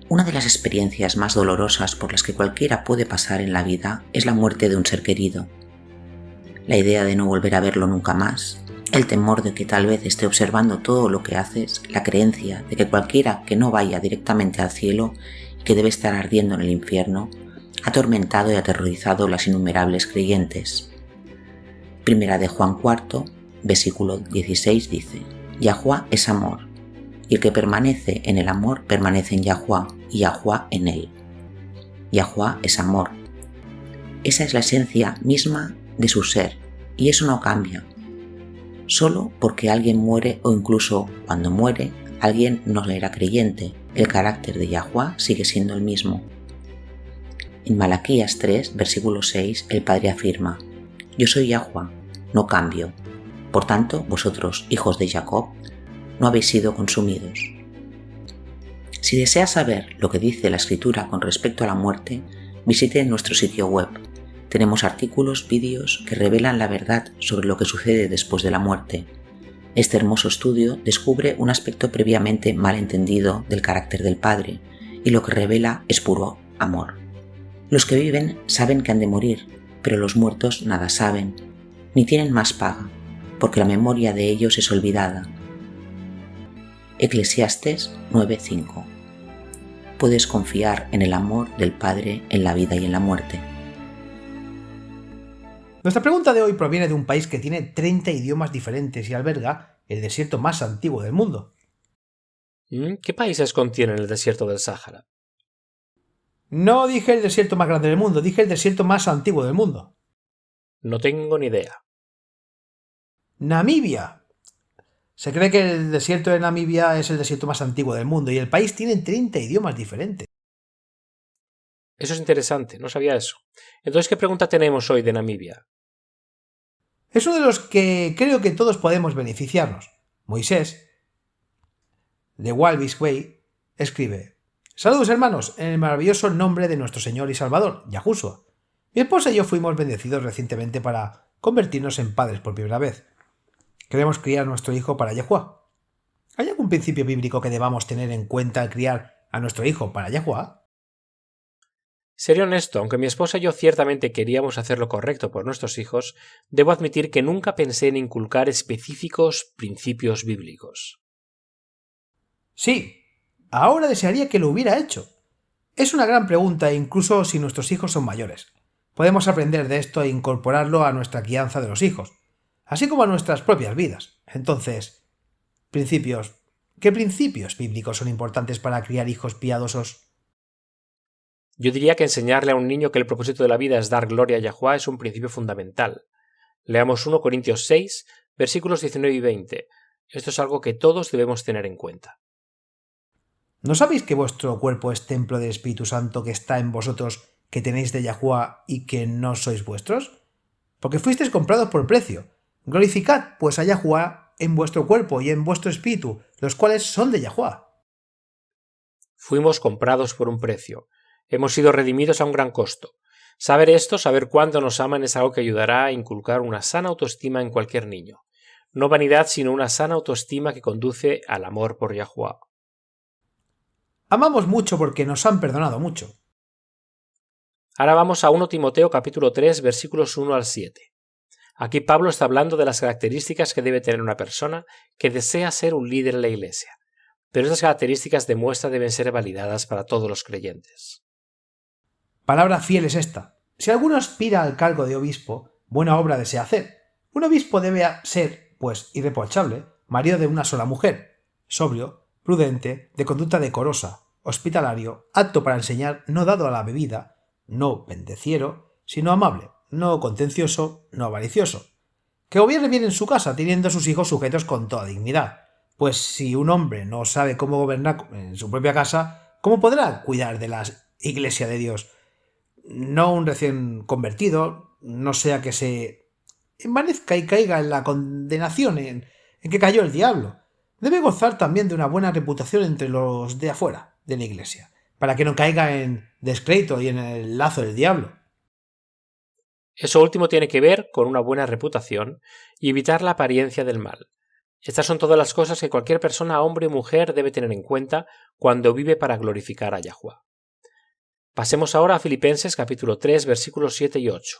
Una de las experiencias más dolorosas por las que cualquiera puede pasar en la vida es la muerte de un ser querido. La idea de no volver a verlo nunca más, el temor de que tal vez esté observando todo lo que haces, la creencia de que cualquiera que no vaya directamente al cielo y que debe estar ardiendo en el infierno, ha atormentado y aterrorizado las innumerables creyentes. Primera de Juan IV, versículo 16 dice: Yahuá es amor, y el que permanece en el amor permanece en Yahuá, y Yahuá en él. Yahuá es amor. Esa es la esencia misma de su ser, y eso no cambia. Solo porque alguien muere o incluso cuando muere, alguien no era creyente, el carácter de Yahuá sigue siendo el mismo. En Malaquías 3, versículo 6, el Padre afirma: Yo soy Yahuá, no cambio. Por tanto, vosotros, hijos de Jacob, no habéis sido consumidos. Si desea saber lo que dice la Escritura con respecto a la muerte, visite nuestro sitio web. Tenemos artículos, vídeos que revelan la verdad sobre lo que sucede después de la muerte. Este hermoso estudio descubre un aspecto previamente mal entendido del carácter del Padre, y lo que revela es puro amor. Los que viven saben que han de morir, pero los muertos nada saben, ni tienen más paga, porque la memoria de ellos es olvidada. Eclesiastes 9:5. Puedes confiar en el amor del Padre en la vida y en la muerte. Nuestra pregunta de hoy proviene de un país que tiene 30 idiomas diferentes y alberga el desierto más antiguo del mundo. ¿Qué países contienen el desierto del Sáhara? No dije el desierto más grande del mundo, dije el desierto más antiguo del mundo. No tengo ni idea. Namibia. Se cree que el desierto de Namibia es el desierto más antiguo del mundo y el país tiene 30 idiomas diferentes. Eso es interesante, no sabía eso. Entonces, ¿qué pregunta tenemos hoy de Namibia? Es uno de los que creo que todos podemos beneficiarnos. Moisés, de Walvis Way, escribe: Saludos hermanos, en el maravilloso nombre de nuestro Señor y Salvador, Yahushua. Mi esposa y yo fuimos bendecidos recientemente para convertirnos en padres por primera vez. Queremos criar a nuestro hijo para Yahuwah. ¿Hay algún principio bíblico que debamos tener en cuenta al criar a nuestro hijo para Yahuwah? Seré honesto, aunque mi esposa y yo ciertamente queríamos hacer lo correcto por nuestros hijos, debo admitir que nunca pensé en inculcar específicos principios bíblicos. Sí, ahora desearía que lo hubiera hecho. Es una gran pregunta incluso si nuestros hijos son mayores. Podemos aprender de esto e incorporarlo a nuestra crianza de los hijos, así como a nuestras propias vidas. Entonces, principios. ¿Qué principios bíblicos son importantes para criar hijos piadosos? Yo diría que enseñarle a un niño que el propósito de la vida es dar gloria a Yahuwah es un principio fundamental. Leamos 1 Corintios 6, versículos 19 y 20. Esto es algo que todos debemos tener en cuenta. ¿No sabéis que vuestro cuerpo es templo del Espíritu Santo que está en vosotros, que tenéis de Yahuwah y que no sois vuestros? Porque fuisteis comprados por precio. Glorificad pues a Yahuwah en vuestro cuerpo y en vuestro espíritu, los cuales son de Yahuwah. Fuimos comprados por un precio. Hemos sido redimidos a un gran costo. Saber esto, saber cuánto nos aman, es algo que ayudará a inculcar una sana autoestima en cualquier niño. No vanidad, sino una sana autoestima que conduce al amor por Yahuwah. Amamos mucho porque nos han perdonado mucho. Ahora vamos a 1 Timoteo capítulo 3, versículos 1 al 7. Aquí Pablo está hablando de las características que debe tener una persona que desea ser un líder en la iglesia. Pero estas características de muestra deben ser validadas para todos los creyentes. Palabra fiel es esta. Si alguno aspira al cargo de obispo, buena obra desea hacer. Un obispo debe ser, pues, irreprochable, marido de una sola mujer, sobrio, prudente, de conducta decorosa, hospitalario, apto para enseñar, no dado a la bebida, no pendenciero, sino amable, no contencioso, no avaricioso. Que gobierne bien en su casa, teniendo a sus hijos sujetos con toda dignidad. Pues si un hombre no sabe cómo gobernar en su propia casa, ¿cómo podrá cuidar de la iglesia de Dios? No un recién convertido, no sea que se envanezca y caiga en la condenación en que cayó el diablo. Debe gozar también de una buena reputación entre los de afuera de la iglesia, para que no caiga en descrédito y en el lazo del diablo. Eso último tiene que ver con una buena reputación y evitar la apariencia del mal. Estas son todas las cosas que cualquier persona, hombre o mujer, debe tener en cuenta cuando vive para glorificar a Yahuwah. Pasemos ahora a Filipenses capítulo 3, versículos 7 y 8.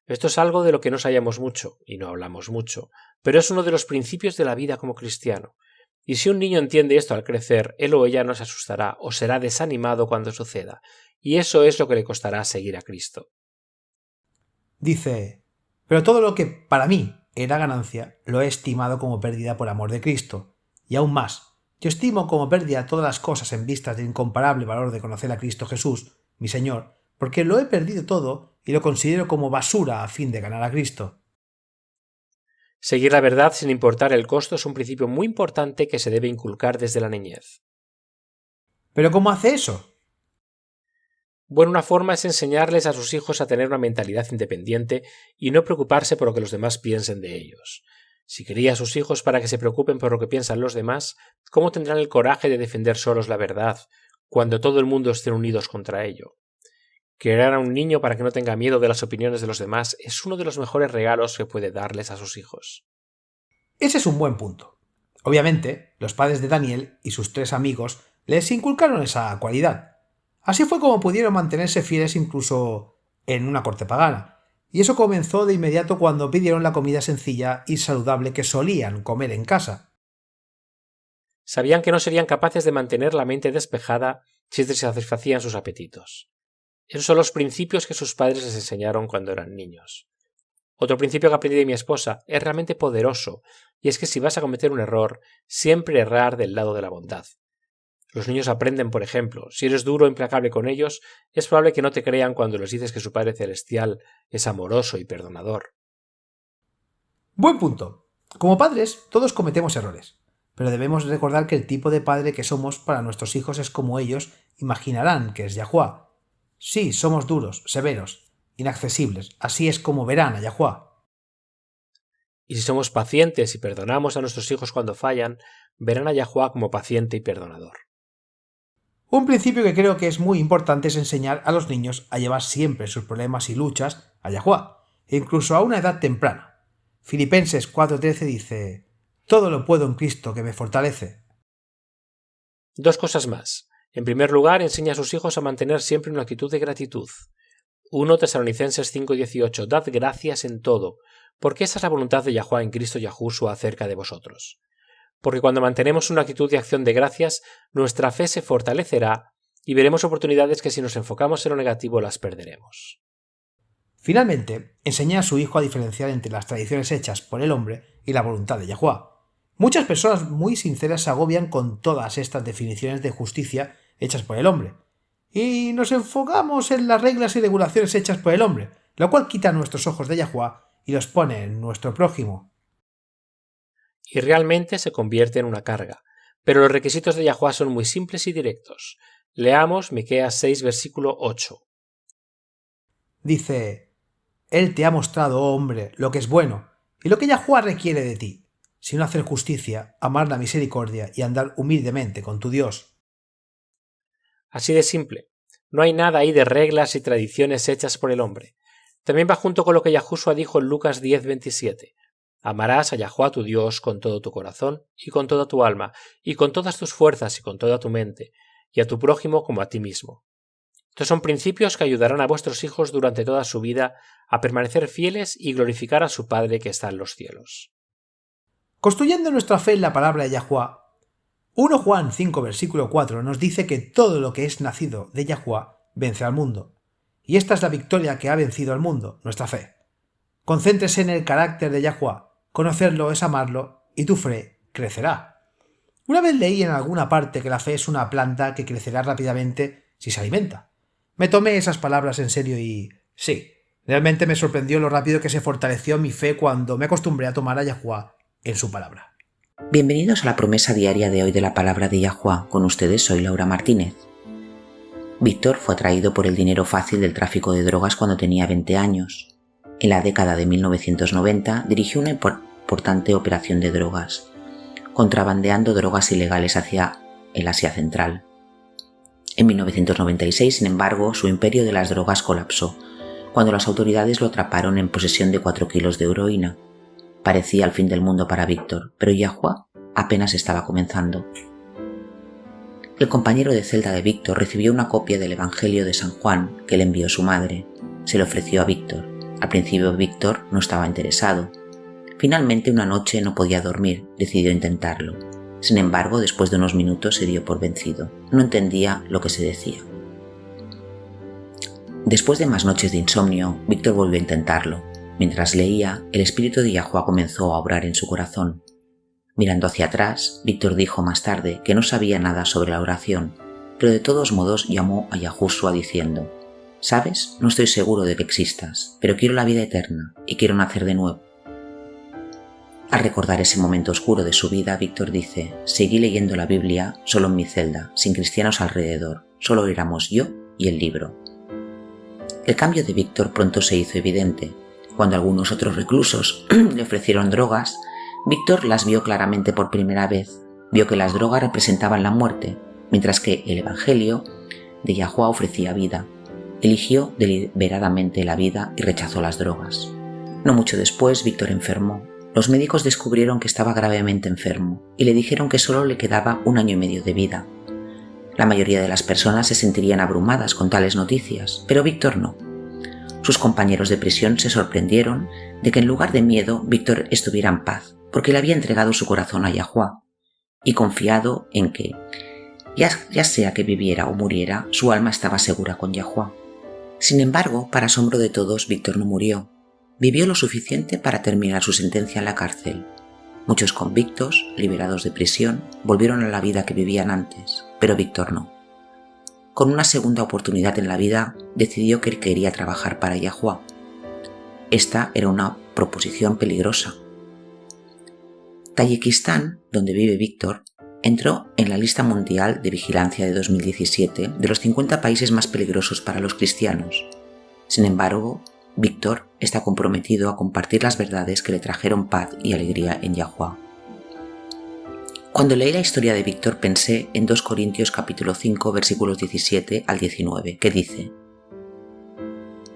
Esto es algo de lo que no sabemos mucho, y no hablamos mucho, pero es uno de los principios de la vida como cristiano. Y si un niño entiende esto al crecer, él o ella no se asustará o será desanimado cuando suceda, y eso es lo que le costará seguir a Cristo. Dice: pero todo lo que para mí era ganancia, lo he estimado como pérdida por amor de Cristo. Y aún más, yo estimo como pérdida todas las cosas en vistas del incomparable valor de conocer a Cristo Jesús, mi Señor, porque lo he perdido todo y lo considero como basura a fin de ganar a Cristo. Seguir la verdad sin importar el costo es un principio muy importante que se debe inculcar desde la niñez. ¿Pero cómo hace eso? Bueno, una forma es enseñarles a sus hijos a tener una mentalidad independiente y no preocuparse por lo que los demás piensen de ellos. Si cría a sus hijos para que se preocupen por lo que piensan los demás, ¿cómo tendrán el coraje de defender solos la verdad cuando todo el mundo esté unidos contra ello? Criar a un niño para que no tenga miedo de las opiniones de los demás es uno de los mejores regalos que puede darles a sus hijos. Ese es un buen punto. Obviamente, los padres de Daniel y sus 3 amigos les inculcaron esa cualidad. Así fue como pudieron mantenerse fieles incluso en una corte pagana, y eso comenzó de inmediato cuando pidieron la comida sencilla y saludable que solían comer en casa. Sabían que no serían capaces de mantener la mente despejada si se satisfacían sus apetitos. Esos son los principios que sus padres les enseñaron cuando eran niños. Otro principio que aprendí de mi esposa es realmente poderoso, y es que si vas a cometer un error, siempre errar del lado de la bondad. Los niños aprenden, por ejemplo, si eres duro o implacable con ellos, es probable que no te crean cuando les dices que su Padre Celestial es amoroso y perdonador. Buen punto. Como padres, todos cometemos errores, pero debemos recordar que el tipo de padre que somos para nuestros hijos es como ellos imaginarán que es Yahuwah. Sí, somos duros, severos, inaccesibles, así es como verán a Yahuwah. Y si somos pacientes y perdonamos a nuestros hijos cuando fallan, verán a Yahuwah como paciente y perdonador. Un principio que creo que es muy importante es enseñar a los niños a llevar siempre sus problemas y luchas a Yahuwah, incluso a una edad temprana. Filipenses 4:13 dice: «Todo lo puedo en Cristo que me fortalece». 2 cosas más. En primer lugar, enseña a sus hijos a mantener siempre una actitud de gratitud. 1 Tesalonicenses 5:18 Dad gracias en todo, porque esa es la voluntad de Yahuwah en Cristo Yahushua acerca de vosotros. Porque cuando mantenemos una actitud de acción de gracias, nuestra fe se fortalecerá y veremos oportunidades que si nos enfocamos en lo negativo las perderemos. Finalmente, enseña a su hijo a diferenciar entre las tradiciones hechas por el hombre y la voluntad de Yahuwah. Muchas personas muy sinceras se agobian con todas estas definiciones de justicia hechas por el hombre, y nos enfocamos en las reglas y regulaciones hechas por el hombre, lo cual quita nuestros ojos de Yahuwah y los pone en nuestro prójimo. Y realmente se convierte en una carga, pero los requisitos de Yahuwah son muy simples y directos. Leamos Miqueas 6, versículo 8. Dice: «Él te ha mostrado, oh hombre, lo que es bueno, y lo que Yahuwah requiere de ti, sino hacer justicia, amar la misericordia y andar humildemente con tu Dios». Así de simple. No hay nada ahí de reglas y tradiciones hechas por el hombre. También va junto con lo que Yahushua dijo en Lucas 10:27. Amarás a Yahuwah tu Dios con todo tu corazón y con toda tu alma y con todas tus fuerzas y con toda tu mente, y a tu prójimo como a ti mismo. Estos son principios que ayudarán a vuestros hijos durante toda su vida a permanecer fieles y glorificar a su Padre que está en los cielos. Construyendo nuestra fe en la palabra de Yahuwah, 1 Juan 5, versículo 4 nos dice que todo lo que es nacido de Yahuwah vence al mundo. Y esta es la victoria que ha vencido al mundo, nuestra fe. Concéntrese en el carácter de Yahuwah. Conocerlo es amarlo y tu fe crecerá. Una vez leí en alguna parte que la fe es una planta que crecerá rápidamente si se alimenta. Me tomé esas palabras en serio y sí, realmente me sorprendió lo rápido que se fortaleció mi fe cuando me acostumbré a tomar a Yahuwah en su palabra. Bienvenidos a la promesa diaria de hoy de la palabra de Yahuwah. Con ustedes soy Laura Martínez. Víctor fue atraído por el dinero fácil del tráfico de drogas cuando tenía 20 años. En la década de 1990 dirigió una importante operación de drogas, contrabandeando drogas ilegales hacia el Asia Central. En 1996, sin embargo, su imperio de las drogas colapsó, cuando las autoridades lo atraparon en posesión de 4 kilos de heroína. Parecía el fin del mundo para Víctor, pero Yahuwah apenas estaba comenzando. El compañero de celda de Víctor recibió una copia del Evangelio de San Juan que le envió su madre. Se lo ofreció a Víctor. Al principio Víctor no estaba interesado. Finalmente una noche no podía dormir, decidió intentarlo. Sin embargo, después de unos minutos se dio por vencido. No entendía lo que se decía. Después de más noches de insomnio, Víctor volvió a intentarlo. Mientras leía, el espíritu de Yahuwah comenzó a obrar en su corazón. Mirando hacia atrás, Víctor dijo más tarde que no sabía nada sobre la oración, pero de todos modos llamó a Yahushua diciendo: «¿Sabes? No estoy seguro de que existas, pero quiero la vida eterna y quiero nacer de nuevo». Al recordar ese momento oscuro de su vida, Víctor dice: «Seguí leyendo la Biblia solo en mi celda, sin cristianos alrededor, solo éramos yo y el libro». El cambio de Víctor pronto se hizo evidente. Cuando algunos otros reclusos le ofrecieron drogas, Víctor las vio claramente por primera vez. Vio que las drogas representaban la muerte, mientras que el Evangelio de Yahuwah ofrecía vida. Eligió deliberadamente la vida y rechazó las drogas. No mucho después, Víctor enfermó. Los médicos descubrieron que estaba gravemente enfermo y le dijeron que solo le quedaba 1 año y medio de vida. La mayoría de las personas se sentirían abrumadas con tales noticias, pero Víctor no. Sus compañeros de prisión se sorprendieron de que en lugar de miedo Víctor estuviera en paz, porque le había entregado su corazón a Yahuwah y confiado en que, ya sea que viviera o muriera, su alma estaba segura con Yahuwah. Sin embargo, para asombro de todos, Víctor no murió. Vivió lo suficiente para terminar su sentencia en la cárcel. Muchos convictos, liberados de prisión, volvieron a la vida que vivían antes, pero Víctor no. Con una segunda oportunidad en la vida, decidió que quería trabajar para Yahuwah. Esta era una proposición peligrosa. Tayikistán, donde vive Víctor, entró en la lista mundial de vigilancia de 2017 de los 50 países más peligrosos para los cristianos. Sin embargo, Víctor está comprometido a compartir las verdades que le trajeron paz y alegría en Yahuwah. Cuando leí la historia de Víctor pensé en 2 Corintios capítulo 5 versículos 17 al 19, que dice: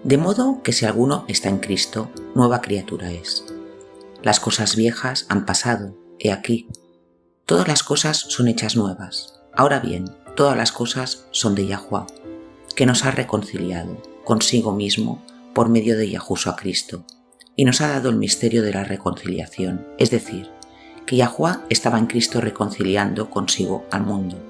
De modo que si alguno está en Cristo, nueva criatura es. Las cosas viejas han pasado, he aquí. Todas las cosas son hechas nuevas. Ahora bien, todas las cosas son de Yahuwah, que nos ha reconciliado consigo mismo por medio de Yahushua Cristo, y nos ha dado el misterio de la reconciliación, es decir, que Yahuwah estaba en Cristo reconciliando consigo al mundo,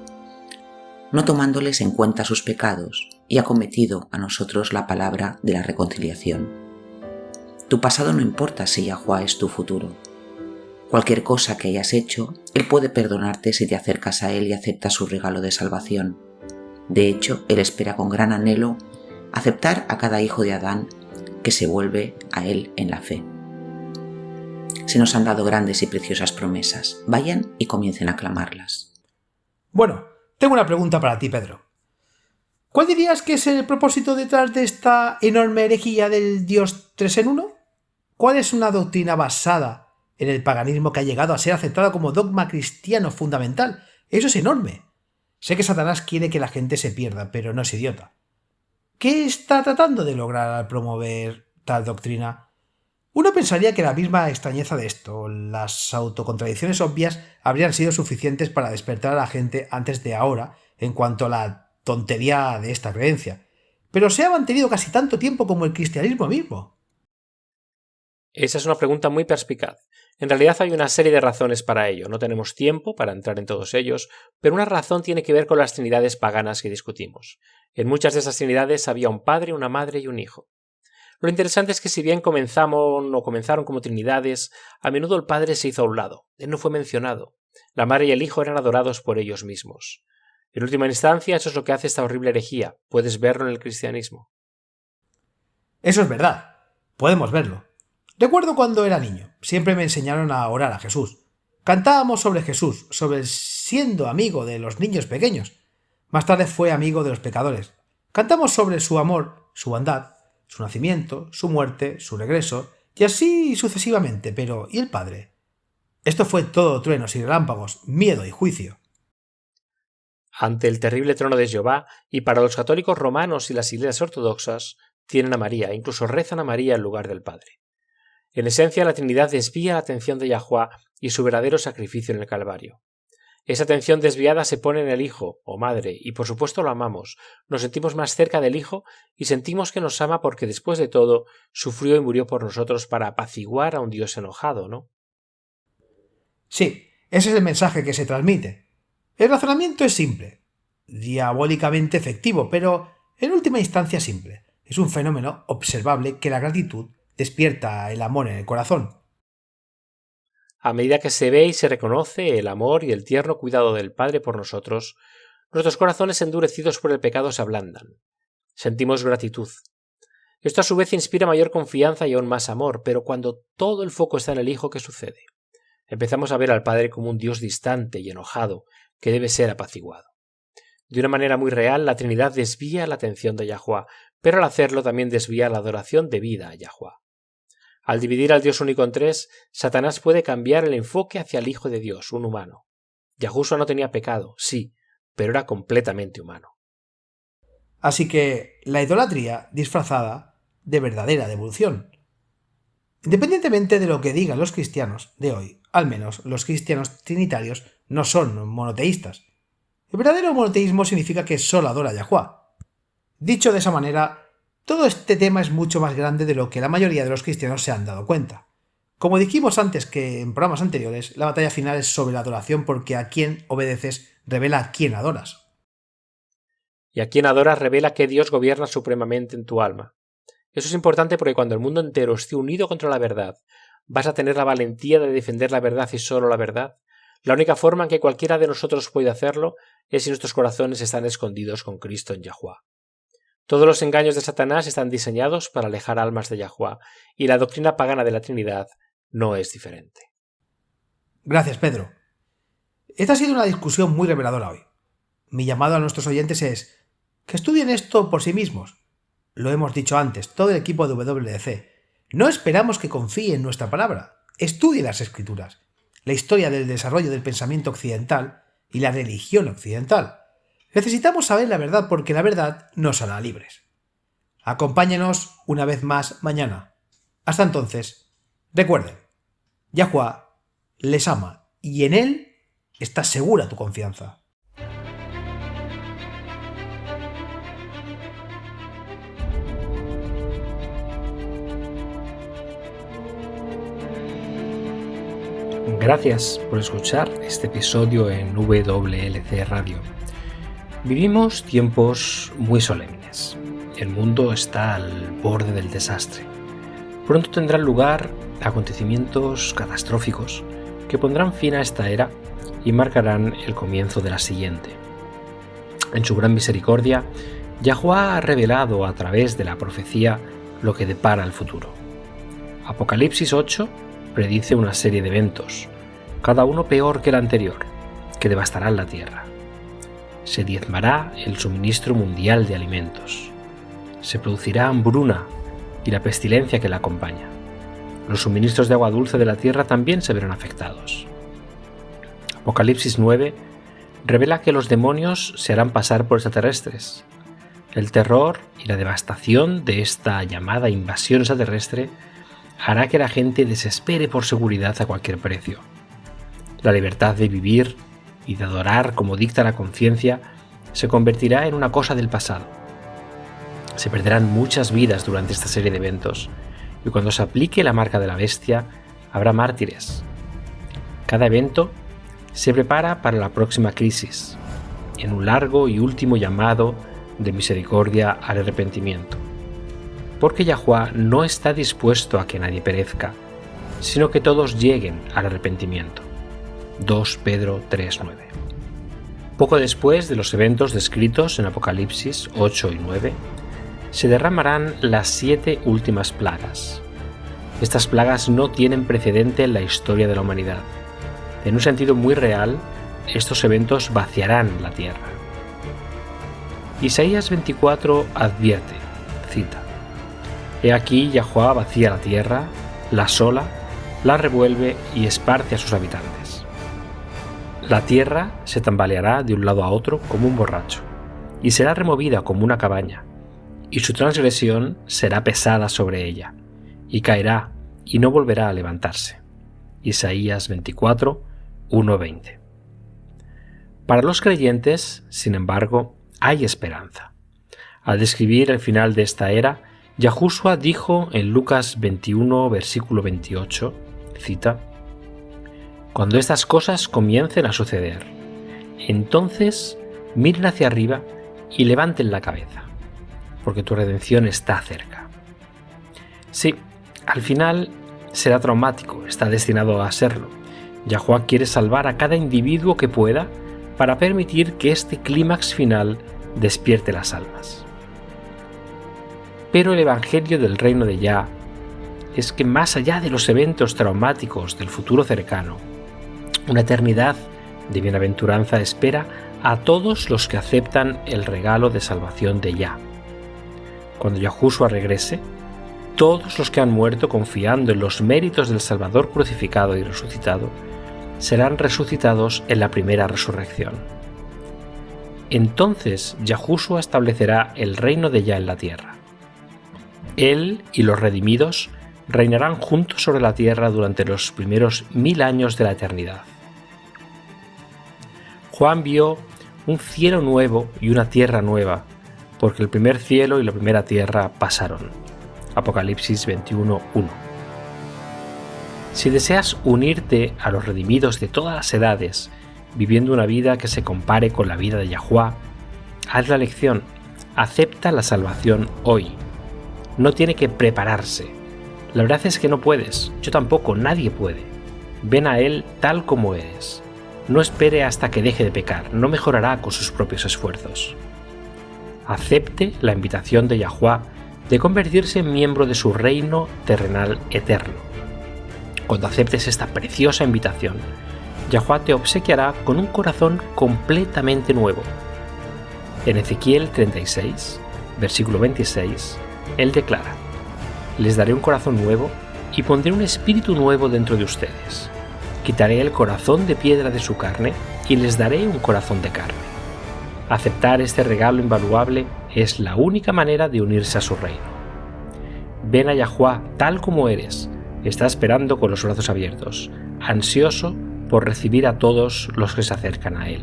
no tomándoles en cuenta sus pecados, y ha cometido a nosotros la palabra de la reconciliación. Tu pasado no importa si Yahuwah es tu futuro. Cualquier cosa que hayas hecho, Él puede perdonarte si te acercas a Él y aceptas su regalo de salvación. De hecho, Él espera con gran anhelo aceptar a cada hijo de Adán que se vuelve a Él en la fe. Se nos han dado grandes y preciosas promesas. Vayan y comiencen a clamarlas. Bueno, tengo una pregunta para ti, Pedro. ¿Cuál dirías que es el propósito detrás de esta enorme herejía del Dios 3 en 1? ¿Cuál es una doctrina basada en el paganismo que ha llegado a ser aceptada como dogma cristiano fundamental? Eso es enorme. Sé que Satanás quiere que la gente se pierda, pero no es idiota. ¿Qué está tratando de lograr al promover tal doctrina? Uno pensaría que la misma extrañeza de esto, las autocontradicciones obvias, habrían sido suficientes para despertar a la gente antes de ahora en cuanto a la tontería de esta creencia. Pero se ha mantenido casi tanto tiempo como el cristianismo mismo. Esa es una pregunta muy perspicaz. En realidad hay una serie de razones para ello. No tenemos tiempo para entrar en todos ellos, pero una razón tiene que ver con las trinidades paganas que discutimos. En muchas de esas trinidades había un padre, una madre y un hijo. Lo interesante es que si bien comenzaron como trinidades, a menudo el padre se hizo a un lado. Él no fue mencionado. La madre y el hijo eran adorados por ellos mismos. En última instancia, eso es lo que hace esta horrible herejía. Puedes verlo en el cristianismo. Eso es verdad. Podemos verlo. Recuerdo cuando era niño. Siempre me enseñaron a orar a Jesús. Cantábamos sobre Jesús, sobre siendo amigo de los niños pequeños. Más tarde fue amigo de los pecadores. Cantamos sobre su amor, su bondad, su nacimiento, su muerte, su regreso, y así sucesivamente. Pero, ¿y el Padre? Esto fue todo truenos y relámpagos, miedo y juicio. Ante el terrible trono de Jehová, y para los católicos romanos y las iglesias ortodoxas, tienen a María, incluso rezan a María en lugar del Padre. En esencia, la Trinidad desvía la atención de Yahuwah y su verdadero sacrificio en el Calvario. Esa atención desviada se pone en el Hijo, o Madre, y por supuesto lo amamos, nos sentimos más cerca del Hijo y sentimos que nos ama porque después de todo sufrió y murió por nosotros para apaciguar a un Dios enojado, ¿no? Sí, ese es el mensaje que se transmite. El razonamiento es simple, diabólicamente efectivo, pero en última instancia simple. Es un fenómeno observable que la gratitud despierta el amor en el corazón. A medida que se ve y se reconoce el amor y el tierno cuidado del Padre por nosotros, nuestros corazones endurecidos por el pecado se ablandan. Sentimos gratitud. Esto a su vez inspira mayor confianza y aún más amor, pero cuando todo el foco está en el Hijo, ¿qué sucede? Empezamos a ver al Padre como un Dios distante y enojado, que debe ser apaciguado. De una manera muy real, la Trinidad desvía la atención de Yahuwah, pero al hacerlo también desvía la adoración debida a Yahuwah. Al dividir al Dios único en tres, Satanás puede cambiar el enfoque hacia el Hijo de Dios, un humano. Yahushua no tenía pecado, sí, pero era completamente humano. Así que la idolatría disfrazada de verdadera devoción. Independientemente de lo que digan los cristianos de hoy, al menos los cristianos trinitarios no son monoteístas. El verdadero monoteísmo significa que solo adora a Yahuwah. Dicho de esa manera, todo este tema es mucho más grande de lo que la mayoría de los cristianos se han dado cuenta. Como dijimos antes que en programas anteriores, la batalla final es sobre la adoración porque a quien obedeces revela a quién adoras. Y a quien adoras revela que Dios gobierna supremamente en tu alma. Eso es importante porque cuando el mundo entero esté unido contra la verdad, vas a tener la valentía de defender la verdad y solo la verdad. La única forma en que cualquiera de nosotros puede hacerlo es si nuestros corazones están escondidos con Cristo en Yahuwah. Todos los engaños de Satanás están diseñados para alejar almas de Yahuwah, y la doctrina pagana de la Trinidad no es diferente. Gracias, Pedro. Esta ha sido una discusión muy reveladora hoy. Mi llamado a nuestros oyentes es que estudien esto por sí mismos. Lo hemos dicho antes, todo el equipo de WDC. No esperamos que confíe en nuestra palabra. Estudie las Escrituras, la historia del desarrollo del pensamiento occidental y la religión occidental. Necesitamos saber la verdad porque la verdad nos hará libres. Acompáñenos una vez más mañana. Hasta entonces, recuerden, Yahuwah les ama y en él está segura tu confianza. Gracias por escuchar este episodio en WLC Radio. Vivimos tiempos muy solemnes. El mundo está al borde del desastre. Pronto tendrán lugar acontecimientos catastróficos que pondrán fin a esta era y marcarán el comienzo de la siguiente. En su gran misericordia, Yahuwah ha revelado a través de la profecía lo que depara el futuro. Apocalipsis 8 predice una serie de eventos, cada uno peor que el anterior, que devastarán la tierra. Se diezmará el suministro mundial de alimentos. Se producirá hambruna y la pestilencia que la acompaña. Los suministros de agua dulce de la tierra también se verán afectados. Apocalipsis 9 revela que los demonios se harán pasar por extraterrestres. El terror y la devastación de esta llamada invasión extraterrestre hará que la gente desespere por seguridad a cualquier precio. La libertad de vivir y de adorar como dicta la conciencia se convertirá en una cosa del pasado. Se perderán muchas vidas durante esta serie de eventos, y cuando se aplique la marca de la bestia, habrá mártires. Cada evento se prepara para la próxima crisis, en un largo y último llamado de misericordia al arrepentimiento. Porque Yahuwah no está dispuesto a que nadie perezca, sino que todos lleguen al arrepentimiento. 2 Pedro 3:9. Poco después de los eventos descritos en Apocalipsis 8 y 9, se derramarán las 7 últimas plagas. Estas plagas no tienen precedente en la historia de la humanidad. En un sentido muy real, estos eventos vaciarán la tierra. Isaías 24 advierte, cita: He aquí Yahuwah vacía la tierra, la asola, la revuelve y esparce a sus habitantes. La tierra se tambaleará de un lado a otro como un borracho, y será removida como una cabaña, y su transgresión será pesada sobre ella, y caerá, y no volverá a levantarse. Isaías 24, 1-20. Para los creyentes, sin embargo, hay esperanza. Al describir el final de esta era, Yahushua dijo en Lucas 21, versículo 28, cita: Cuando estas cosas comiencen a suceder, entonces miren hacia arriba y levanten la cabeza, porque tu redención está cerca. Sí, al final será traumático, está destinado a serlo. Yahuwah quiere salvar a cada individuo que pueda para permitir que este clímax final despierte las almas. Pero el evangelio del reino de Yah es que más allá de los eventos traumáticos del futuro cercano, una eternidad de bienaventuranza espera a todos los que aceptan el regalo de salvación de Yah. Cuando Yahushua regrese, todos los que han muerto confiando en los méritos del Salvador crucificado y resucitado serán resucitados en la primera resurrección. Entonces Yahushua establecerá el reino de Yah en la tierra. Él y los redimidos reinarán juntos sobre la tierra durante los primeros 1000 años de la eternidad. Juan vio un cielo nuevo y una tierra nueva, porque el primer cielo y la primera tierra pasaron. Apocalipsis 21:1. Si deseas unirte a los redimidos de todas las edades, viviendo una vida que se compare con la vida de Yahuwah, haz la elección, acepta la salvación hoy. No tiene que prepararse. La verdad es que no puedes, yo tampoco, nadie puede. Ven a Él tal como eres. No espere hasta que deje de pecar, no mejorará con sus propios esfuerzos. Acepte la invitación de Yahuwah de convertirse en miembro de su reino terrenal eterno. Cuando aceptes esta preciosa invitación, Yahuwah te obsequiará con un corazón completamente nuevo. En Ezequiel 36, versículo 26, Él declara: les daré un corazón nuevo y pondré un espíritu nuevo dentro de ustedes. Quitaré el corazón de piedra de su carne y les daré un corazón de carne. Aceptar este regalo invaluable es la única manera de unirse a su reino. Ven a Yahuwah tal como eres. Está esperando con los brazos abiertos, ansioso por recibir a todos los que se acercan a Él.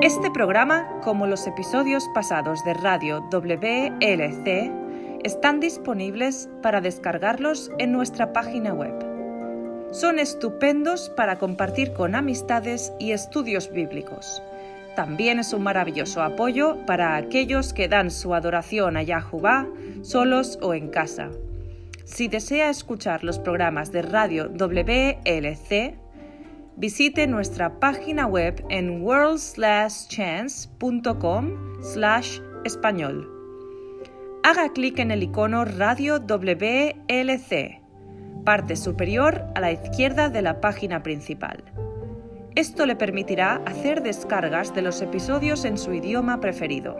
Este programa, como los episodios pasados de Radio WLC, están disponibles para descargarlos en nuestra página web. Son estupendos para compartir con amistades y estudios bíblicos. También es un maravilloso apoyo para aquellos que dan su adoración a Yahuwah solos o en casa. Si desea escuchar los programas de Radio WLC, visite nuestra página web en worldslastchance.com/español. Haga clic en el icono Radio WLC, parte superior a la izquierda de la página principal. Esto le permitirá hacer descargas de los episodios en su idioma preferido.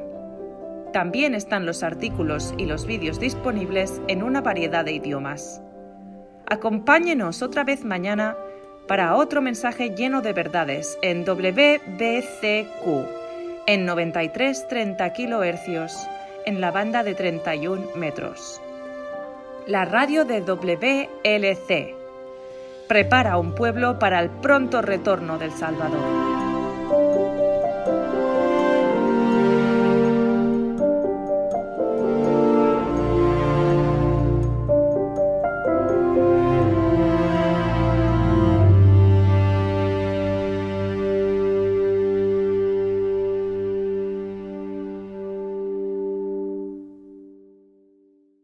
También están los artículos y los vídeos disponibles en una variedad de idiomas. Acompáñenos otra vez mañana para otro mensaje lleno de verdades en WBCQ, en 93.30 kHz, en la banda de 31 metros. La radio de WLC prepara un pueblo para el pronto retorno del Salvador.